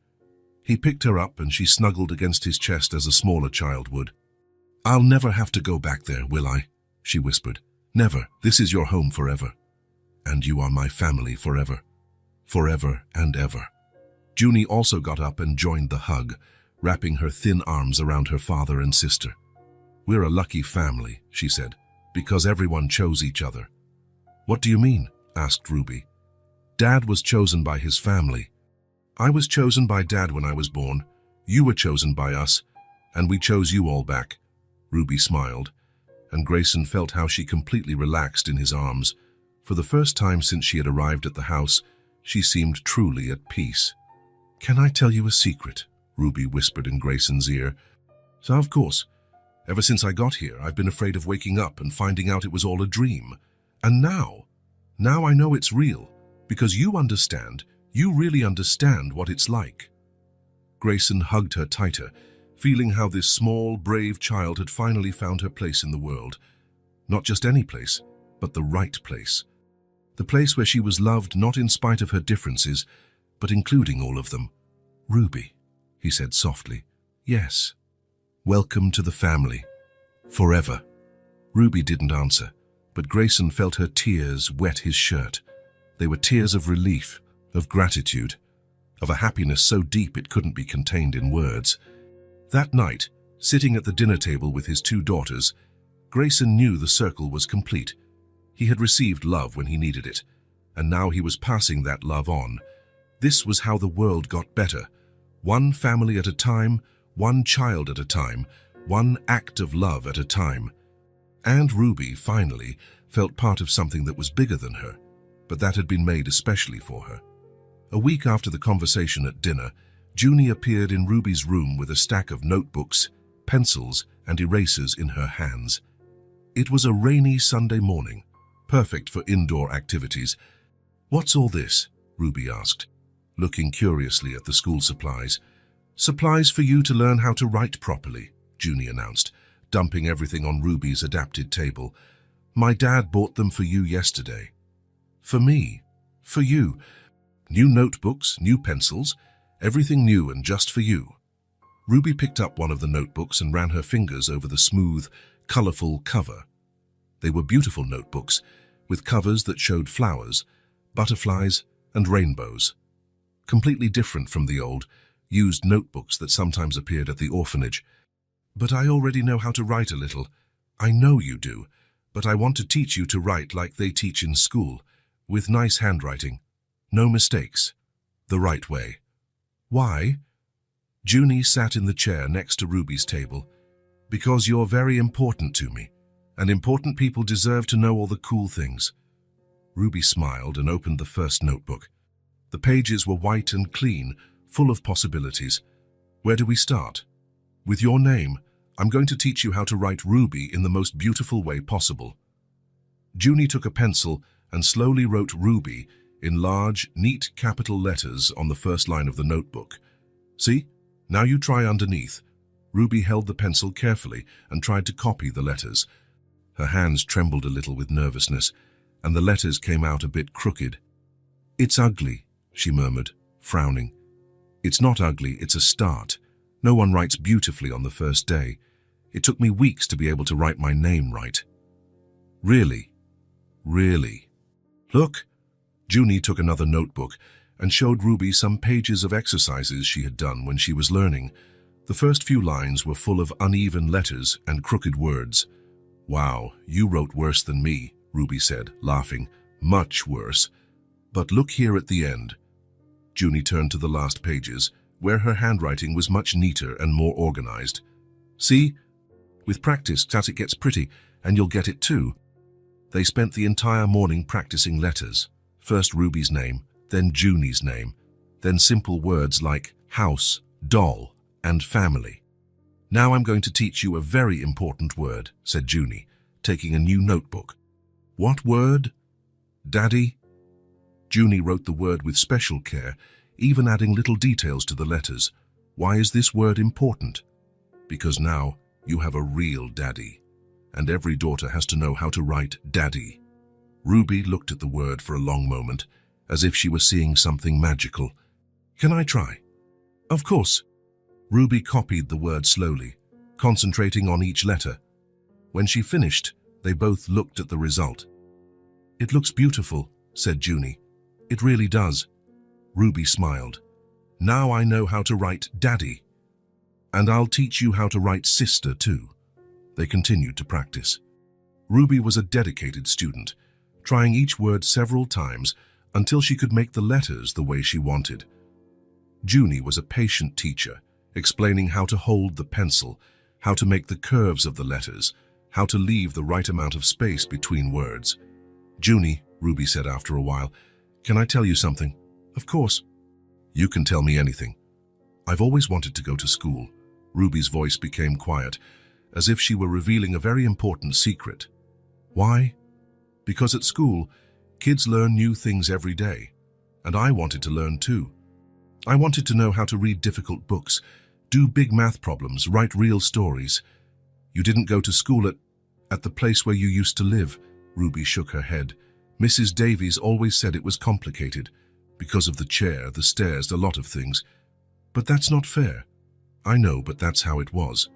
He picked her up and she snuggled against his chest as a smaller child would. I'll never have to go back there, will I? She whispered. Never. This is your home forever. And you are my family forever. Forever and ever. Junie also got up and joined the hug, wrapping her thin arms around her father and sister. We're a lucky family, she said, because everyone chose each other. What do you mean? Asked Ruby. Dad was chosen by his family. I was chosen by Dad when I was born. You were chosen by us, and we chose you all back. Ruby smiled, and Grayson felt how she completely relaxed in his arms. For the first time since she had arrived at the house, she seemed truly at peace. Can I tell you a secret? Ruby whispered in Grayson's ear. So of course, ever since I got here, I've been afraid of waking up and finding out it was all a dream. And now I know it's real, because you understand, you really understand what it's like. Grayson hugged her tighter, feeling how this small, brave child had finally found her place in the world. Not just any place, but the right place. The place where she was loved not in spite of her differences, but including all of them. Ruby, he said softly. Yes. Welcome to the family. Forever. Ruby didn't answer, but Grayson felt her tears wet his shirt. They were tears of relief, of gratitude, of a happiness so deep it couldn't be contained in words. That night, sitting at the dinner table with his two daughters, Grayson knew the circle was complete. He had received love when he needed it, and now he was passing that love on. This was how the world got better. One family at a time, one child at a time, one act of love at a time. And Ruby, finally, felt part of something that was bigger than her, but that had been made especially for her. A week after the conversation at dinner, Junie appeared in Ruby's room with a stack of notebooks, pencils, and erasers in her hands. It was a rainy Sunday morning, perfect for indoor activities. What's all this? Ruby asked, looking curiously at the school supplies. Supplies for you to learn how to write properly, Junie announced, dumping everything on Ruby's adapted table. My dad bought them for you yesterday. For me? For you? New notebooks, new pencils, everything new and just for you. Ruby picked up one of the notebooks and ran her fingers over the smooth, colorful cover. They were beautiful notebooks, with covers that showed flowers, butterflies, and rainbows. Completely different from the old, used notebooks that sometimes appeared at the orphanage. But I already know how to write a little. I know you do, but I want to teach you to write like they teach in school, with nice handwriting. No mistakes. The right way. Why? Junie sat in the chair next to Ruby's table. Because you're very important to me, and important people deserve to know all the cool things. Ruby smiled and opened the first notebook. The pages were white and clean, full of possibilities. Where do we start? With your name, I'm going to teach you how to write Ruby in the most beautiful way possible. Junie took a pencil and slowly wrote Ruby in large, neat capital letters on the first line of the notebook. See? Now you try underneath. Ruby held the pencil carefully and tried to copy the letters. Her hands trembled a little with nervousness, and the letters came out a bit crooked. "It's ugly," she murmured, frowning. "It's not ugly, it's a start. No one writes beautifully on the first day. It took me weeks to be able to write my name right." "Really? Really?" "Look." Junie took another notebook and showed Ruby some pages of exercises she had done when she was learning. The first few lines were full of uneven letters and crooked words. "Wow, you wrote worse than me," Ruby said, laughing. "Much worse. But look here at the end." Junie turned to the last pages, where her handwriting was much neater and more organized. "See? With practice, it gets pretty, and you'll get it too." They spent the entire morning practicing letters. First Ruby's name, then Junie's name, then simple words like house, doll, and family. "Now I'm going to teach you a very important word," said Junie, taking a new notebook. "What word?" "Daddy." Junie wrote the word with special care, even adding little details to the letters. "Why is this word important?" "Because now you have a real daddy, and every daughter has to know how to write daddy." Ruby looked at the word for a long moment, as if she were seeing something magical. "Can I try?" "Of course." Ruby copied the word slowly, concentrating on each letter. When she finished, they both looked at the result. "It looks beautiful," said Junie. "It really does." Ruby smiled. "Now I know how to write daddy. And I'll teach you how to write sister too." They continued to practice. Ruby was a dedicated student, trying each word several times until she could make the letters the way she wanted. Junie was a patient teacher, explaining how to hold the pencil, how to make the curves of the letters, how to leave the right amount of space between words. "Junie," Ruby said after a while, "can I tell you something?" "Of course." "You can tell me anything." "I've always wanted to go to school." Ruby's voice became quiet, as if she were revealing a very important secret. "Why?" "Because at school, kids learn new things every day, and I wanted to learn too. I wanted to know how to read difficult books, do big math problems, write real stories." "You didn't go to school at the place where you used to live?" Ruby shook her head. "Mrs. Davies always said it was complicated, because of the chair, the stairs, a lot of things. But that's not fair." "I know, but that's how it was."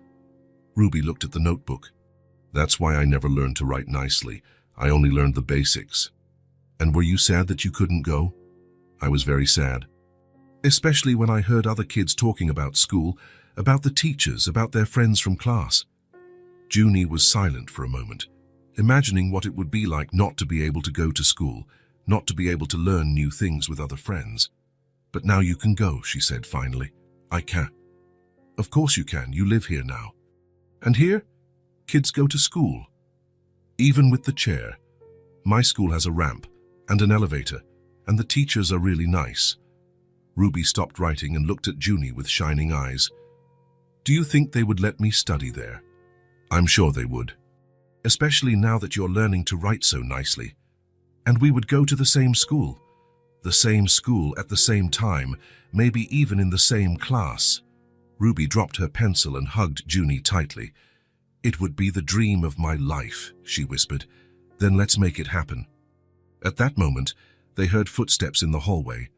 Ruby looked at the notebook. "That's why I never learned to write nicely. I only learned the basics." "And were you sad that you couldn't go?" "I was very sad. Especially when I heard other kids talking about school, about the teachers, about their friends from class." Junie was silent for a moment, imagining what it would be like not to be able to go to school, not to be able to learn new things with other friends. "But now you can go," she said finally. "I can." "Of course you can. You live here now." "And here, kids go to school. Even with the chair. My school has a ramp and an elevator, and the teachers are really nice." Ruby stopped writing and looked at Junie with shining eyes. "Do you think they would let me study there?" "I'm sure they would. Especially now that you're learning to write so nicely. And we would go to the same school. The same school at the same time, maybe even in the same class." Ruby dropped her pencil and hugged Junie tightly. "It would be the dream of my life," she whispered. "Then let's make it happen." At that moment, they heard footsteps in the hallway.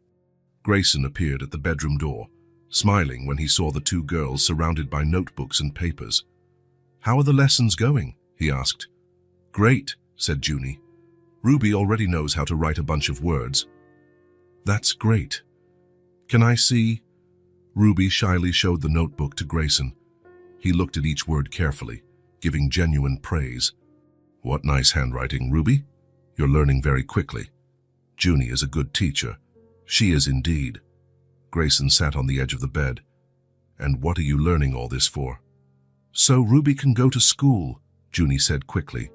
Grayson appeared at the bedroom door, smiling when he saw the two girls surrounded by notebooks and papers. "How are the lessons going?" he asked. "Great," said Junie. "Ruby already knows how to write a bunch of words." "That's great. Can I see?" Ruby shyly showed the notebook to Grayson. He looked at each word carefully, giving genuine praise. "What nice handwriting, Ruby. You're learning very quickly. Junie is a good teacher." "She is indeed." Grayson sat on the edge of the bed. "And what are you learning all this for?" "So Ruby can go to school," Junie said quickly.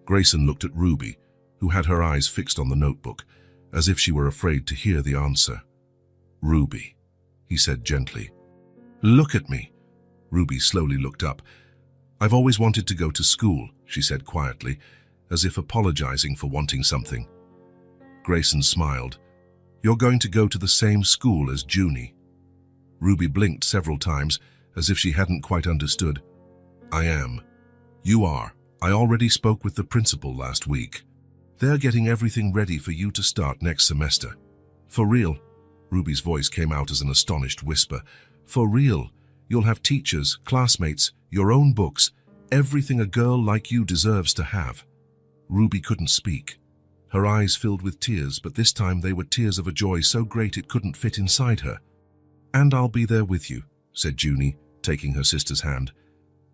Grayson looked at Ruby, who had her eyes fixed on the notebook, as if she were afraid to hear the answer. "Ruby," he said gently. "Look at me." Ruby slowly looked up. "I've always wanted to go to school," she said quietly, as if apologizing for wanting something. Grayson smiled. "You're going to go to the same school as Junie." Ruby blinked several times, as if she hadn't quite understood. "I am." "You are. I already spoke with the principal last week. They're getting everything ready for you to start next semester." "For real?" Ruby's voice came out as an astonished whisper. "For real? You'll have teachers, classmates, your own books, everything a girl like you deserves to have." Ruby couldn't speak. Her eyes filled with tears, but this time they were tears of a joy so great it couldn't fit inside her. "And I'll be there with you," said Junie, taking her sister's hand.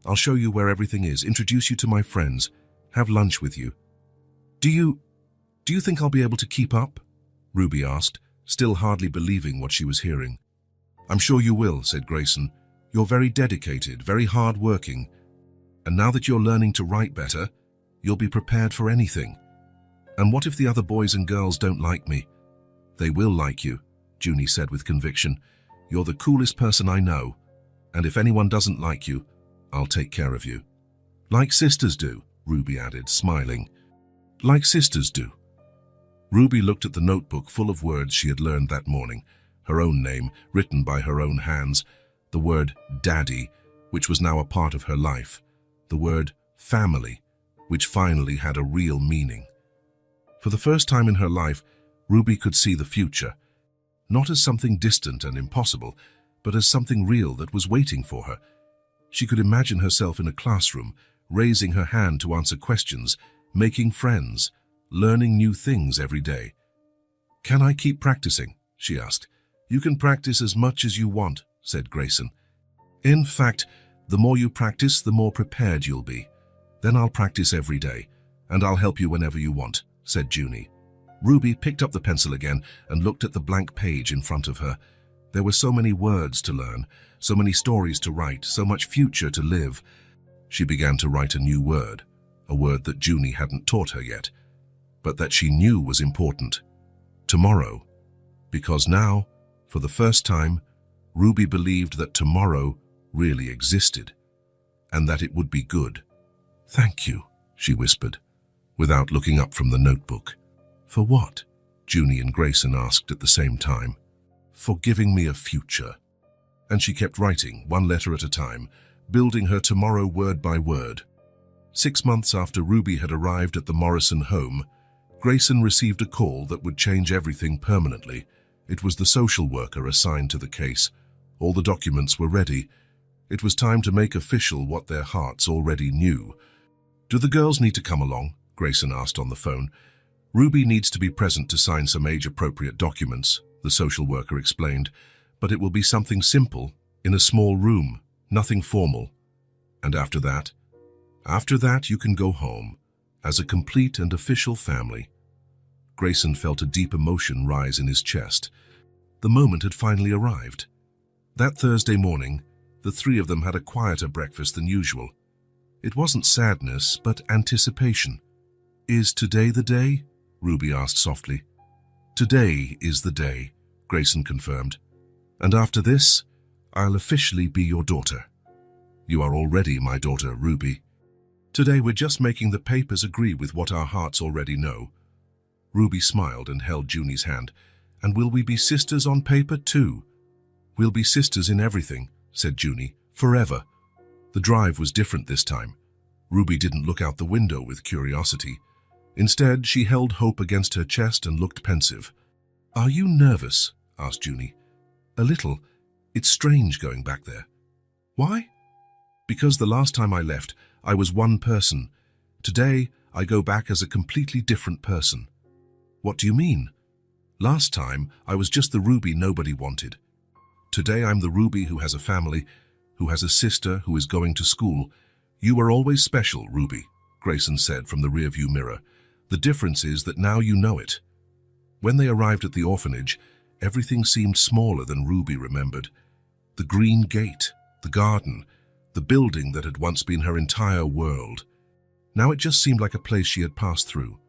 "I'll show you where everything is, introduce you to my friends, have lunch with you." Do you think I'll be able to keep up?" Ruby asked, still hardly believing what she was hearing. "I'm sure you will," said Grayson. "You're very dedicated, very hard-working. And now that you're learning to write better, you'll be prepared for anything. And what if the other boys and girls don't like me?" "They will like you," Junie said with conviction. "You're the coolest person I know. And if anyone doesn't like you, I'll take care of you." "Like sisters do," Ruby added, smiling. "Like sisters do." Ruby looked at the notebook full of words she had learned that morning, her own name, written by her own hands, the word Daddy, which was now a part of her life, the word family, which finally had a real meaning. For the first time in her life, Ruby could see the future, not as something distant and impossible, but as something real that was waiting for her. She could imagine herself in a classroom, raising her hand to answer questions, making friends, learning new things every day. "Can I keep practicing?" she asked. "You can practice as much as you want," said Grayson. "In fact, the more you practice, the more prepared you'll be. Then I'll practice every day, and I'll help you whenever you want," said Junie. Ruby picked up the pencil again and looked at the blank page in front of her. There were so many words to learn, so many stories to write, so much future to live. She began to write a new word, a word that Junie hadn't taught her yet, but that she knew was important. Tomorrow. Because now, for the first time, Ruby believed that tomorrow really existed, and that it would be good. "Thank you," she whispered, without looking up from the notebook. "For what?" Junie and Grayson asked at the same time. "For giving me a future." And she kept writing, one letter at a time, building her tomorrow word by word. 6 months after Ruby had arrived at the Morrison home, Grayson received a call that would change everything permanently. It was the social worker assigned to the case. All the documents were ready. It was time to make official what their hearts already knew. "Do the girls need to come along?" Grayson asked on the phone. "Ruby needs to be present to sign some age-appropriate documents," the social worker explained, "but it will be something simple, in a small room, nothing formal. And after that? After that, you can go home, as a complete and official family." Grayson felt a deep emotion rise in his chest. The moment had finally arrived. That Thursday morning, the three of them had a quieter breakfast than usual. It wasn't sadness, but anticipation. "Is today the day?" Ruby asked softly. "Today is the day," Grayson confirmed. "And after this, I'll officially be your daughter." "You are already my daughter, Ruby. Today we're just making the papers agree with what our hearts already know." Ruby smiled and held Junie's hand. "And will we be sisters on paper too?" "We'll be sisters in everything," said Junie, "forever." The drive was different this time. Ruby didn't look out the window with curiosity. Instead, she held hope against her chest and looked pensive. "Are you nervous?" asked Junie. "A little. It's strange going back there." "Why?" "Because the last time I left, I was one person. Today, I go back as a completely different person." "What do you mean?" "Last time, I was just the Ruby nobody wanted. Today, I'm the Ruby who has a family, who has a sister who is going to school. You were always special, Ruby," Grayson said from the rearview mirror. "The difference is that now you know it." When they arrived at the orphanage, everything seemed smaller than Ruby remembered. The green gate, the garden, the building that had once been her entire world. Now it just seemed like a place she had passed through.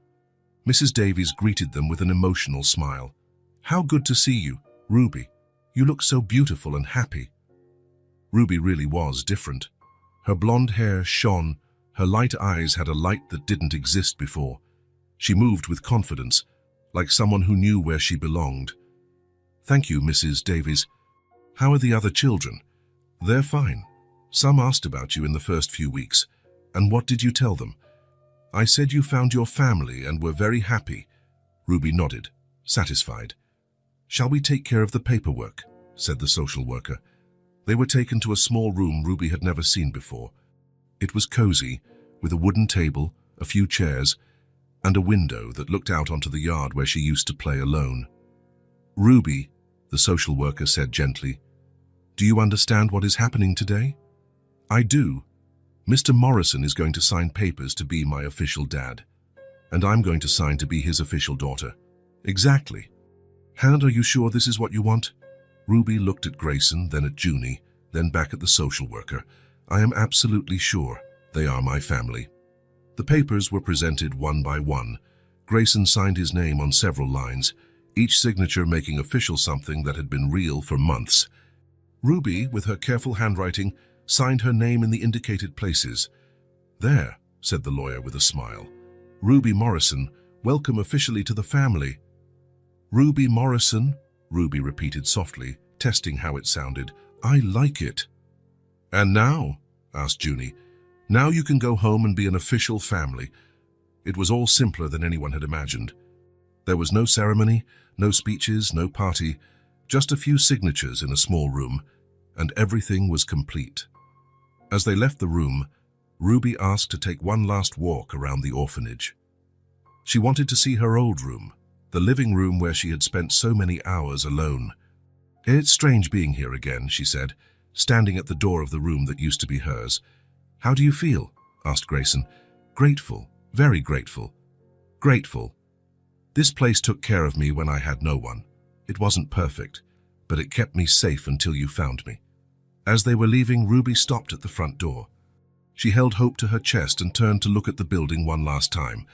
Mrs. Davies greeted them with an emotional smile. "How good to see you, Ruby. You look so beautiful and happy." Ruby really was different. Her blonde hair shone, her light eyes had a light that didn't exist before. She moved with confidence, like someone who knew where she belonged. "Thank you, Mrs. Davies. How are the other children?" "They're fine. Some asked about you in the first few weeks. And what did you tell them?" "I said you found your family and were very happy." Ruby nodded, satisfied. "Shall we take care of the paperwork?" said the social worker. They were taken to a small room Ruby had never seen before. It was cozy, with a wooden table, a few chairs, and a window that looked out onto the yard where she used to play alone. "Ruby," the social worker said gently, "do you understand what is happening today?" "I do. Mr. Morrison is going to sign papers to be my official dad, and I'm going to sign to be his official daughter." "Exactly. And are you sure this is what you want?" Ruby looked at Grayson, then at Junie, then back at the social worker. "I am absolutely sure. They are my family." The papers were presented one by one. Grayson signed his name on several lines, each signature making official something that had been real for months. Ruby, with her careful handwriting, signed her name in the indicated places. "There," said the lawyer with a smile. "Ruby Morrison, welcome officially to the family." "Ruby Morrison," Ruby repeated softly, testing how it sounded. "I like it." "And now?" asked Junie. "Now you can go home and be an official family." It was all simpler than anyone had imagined. There was no ceremony, no speeches, no party, just a few signatures in a small room, and everything was complete. As they left the room, Ruby asked to take one last walk around the orphanage. She wanted to see her old room, the living room where she had spent so many hours alone. "It's strange being here again," she said, standing at the door of the room that used to be hers. "How do you feel?" asked Grayson. "Grateful, very grateful. Grateful. This place took care of me when I had no one. It wasn't perfect, but it kept me safe until you found me." As they were leaving, Ruby stopped at the front door. She held hope to her chest and turned to look at the building one last time.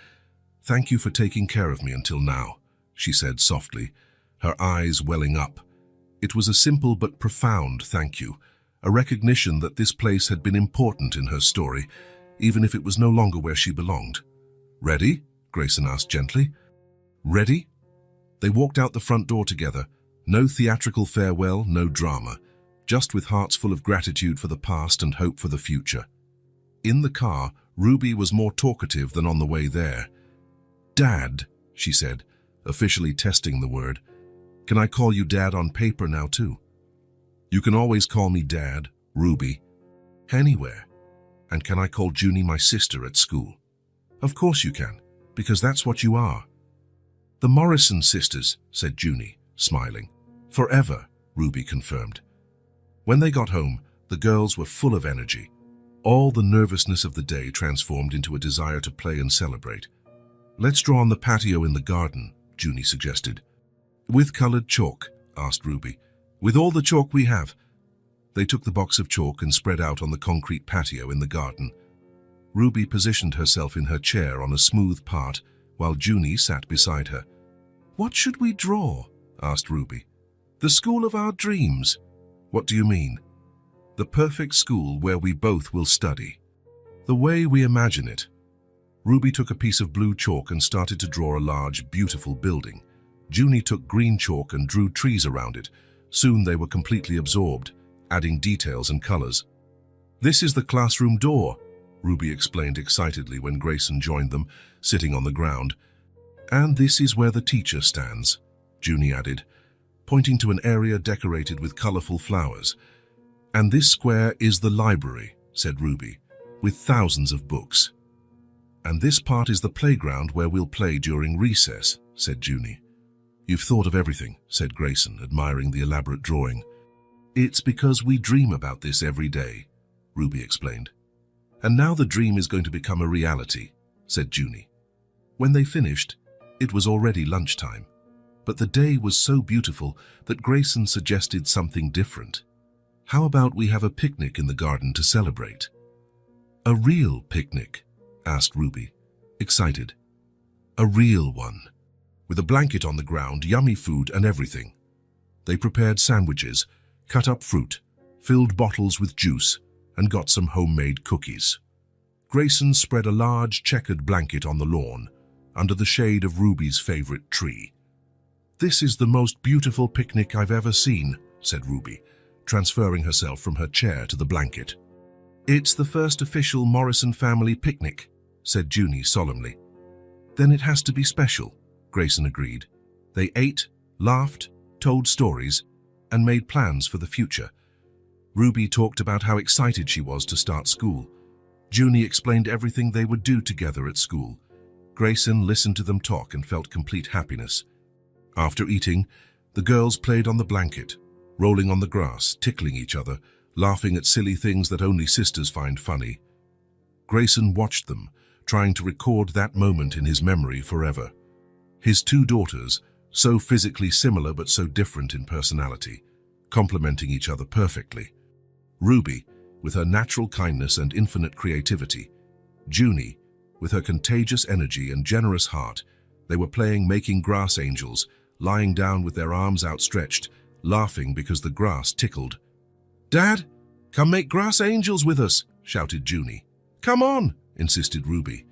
"Thank you for taking care of me until now," she said softly, her eyes welling up. It was a simple but profound thank you, a recognition that this place had been important in her story, even if it was no longer where she belonged. "Ready?" Grayson asked gently. "Ready?" They walked out the front door together. No theatrical farewell, no drama, just with hearts full of gratitude for the past and hope for the future. In the car, Ruby was more talkative than on the way there. "Dad," she said, officially testing the word. "Can I call you Dad on paper now too?" "You can always call me Dad, Ruby. Anywhere. And can I call Junie my sister at school?" "Of course you can, because that's what you are." "The Morrison sisters," said Junie, smiling. "Forever," Ruby confirmed. When they got home, the girls were full of energy. All the nervousness of the day transformed into a desire to play and celebrate. "Let's draw on the patio in the garden," Junie suggested. "With colored chalk?" asked Ruby. "With all the chalk we have." They took the box of chalk and spread out on the concrete patio in the garden. Ruby positioned herself in her chair on a smooth part, while Junie sat beside her. "What should we draw?" asked Ruby. "The school of our dreams." "What do you mean?" "The perfect school where we both will study. The way we imagine it." Ruby took a piece of blue chalk and started to draw a large, beautiful building. Junie took green chalk and drew trees around it. Soon they were completely absorbed, adding details and colors. "This is the classroom door," Ruby explained excitedly when Grayson joined them, sitting on the ground. "And this is where the teacher stands," Junie added, pointing to an area decorated with colorful flowers. "And this square is the library," said Ruby, "with thousands of books." "And this part is the playground where we'll play during recess," said Junie. "You've thought of everything," said Grayson, admiring the elaborate drawing. "It's because we dream about this every day," Ruby explained. "And now the dream is going to become a reality," said Junie. When they finished, it was already lunchtime. But the day was so beautiful that Grayson suggested something different. How about we have a picnic in the garden to celebrate? A real picnic? Asked Ruby, excited. A real one, with a blanket on the ground, yummy food and everything. They prepared sandwiches, cut up fruit, filled bottles with juice, and got some homemade cookies. Grayson spread a large checkered blanket on the lawn, under the shade of Ruby's favorite tree. "This is the most beautiful picnic I've ever seen," said Ruby, transferring herself from her chair to the blanket. "It's the first official Morrison family picnic," said Junie solemnly. "Then it has to be special," Grayson agreed. They ate, laughed, told stories, and made plans for the future. Ruby talked about how excited she was to start school. Junie explained everything they would do together at school. Grayson listened to them talk and felt complete happiness. After eating, the girls played on the blanket, rolling on the grass, tickling each other, laughing at silly things that only sisters find funny. Grayson watched them, trying to record that moment in his memory forever. His two daughters, so physically similar but so different in personality, complementing each other perfectly. Ruby, with her natural kindness and infinite creativity. Junie, with her contagious energy and generous heart. They were playing making grass angels, lying down with their arms outstretched, laughing because the grass tickled. "Dad, come make grass angels with us," shouted Junie. "Come on," insisted Ruby.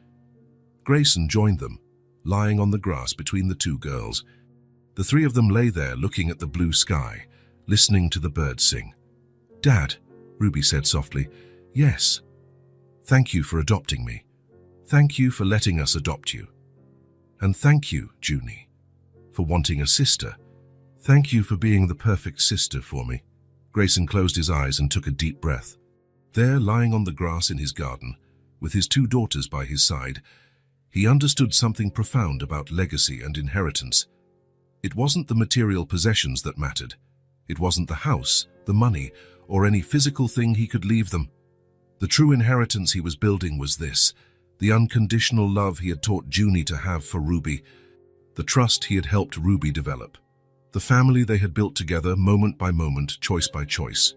Grayson joined them, lying on the grass between the two girls. The three of them lay there looking at the blue sky, listening to the birds sing. "Dad," Ruby said softly, "yes. Thank you for adopting me. Thank you for letting us adopt you. And thank you, Junie, for wanting a sister. Thank you for being the perfect sister for me." Grayson closed his eyes and took a deep breath. There, lying on the grass in his garden, with his two daughters by his side, he understood something profound about legacy and inheritance. It wasn't the material possessions that mattered. It wasn't the house, the money, or any physical thing he could leave them. The true inheritance he was building was this: the unconditional love he had taught Junie to have for Ruby, the trust he had helped Ruby develop, the family they had built together moment by moment, choice by choice.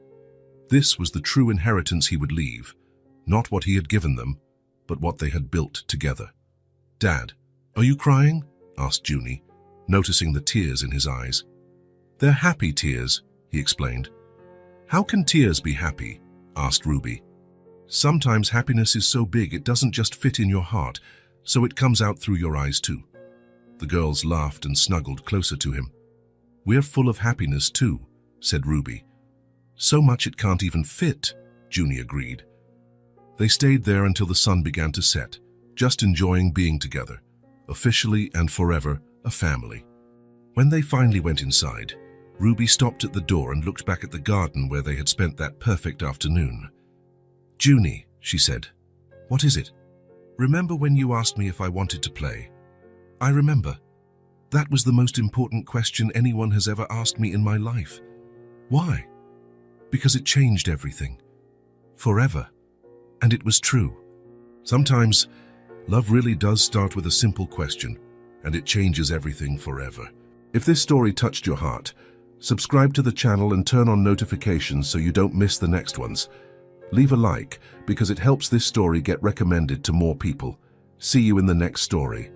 This was the true inheritance he would leave, not what he had given them, but what they had built together. "Dad, are you crying?" asked Junie, noticing the tears in his eyes. "They're happy tears," he explained. "How can tears be happy?" asked Ruby. "Sometimes happiness is so big it doesn't just fit in your heart, so it comes out through your eyes too." The girls laughed and snuggled closer to him. "We're full of happiness too," said Ruby. "So much it can't even fit," Junie agreed. They stayed there until the sun began to set, just enjoying being together, officially and forever a family. When they finally went inside, Ruby stopped at the door and looked back at the garden where they had spent that perfect afternoon. "Junie," she said, "what is it? Remember when you asked me if I wanted to play?" "I remember. That was the most important question anyone has ever asked me in my life." "Why?" "Because it changed everything. Forever. And it was true. Sometimes, love really does start with a simple question, and it changes everything forever." If this story touched your heart, subscribe to the channel and turn on notifications so you don't miss the next ones. Leave a like because it helps this story get recommended to more people. See you in the next story.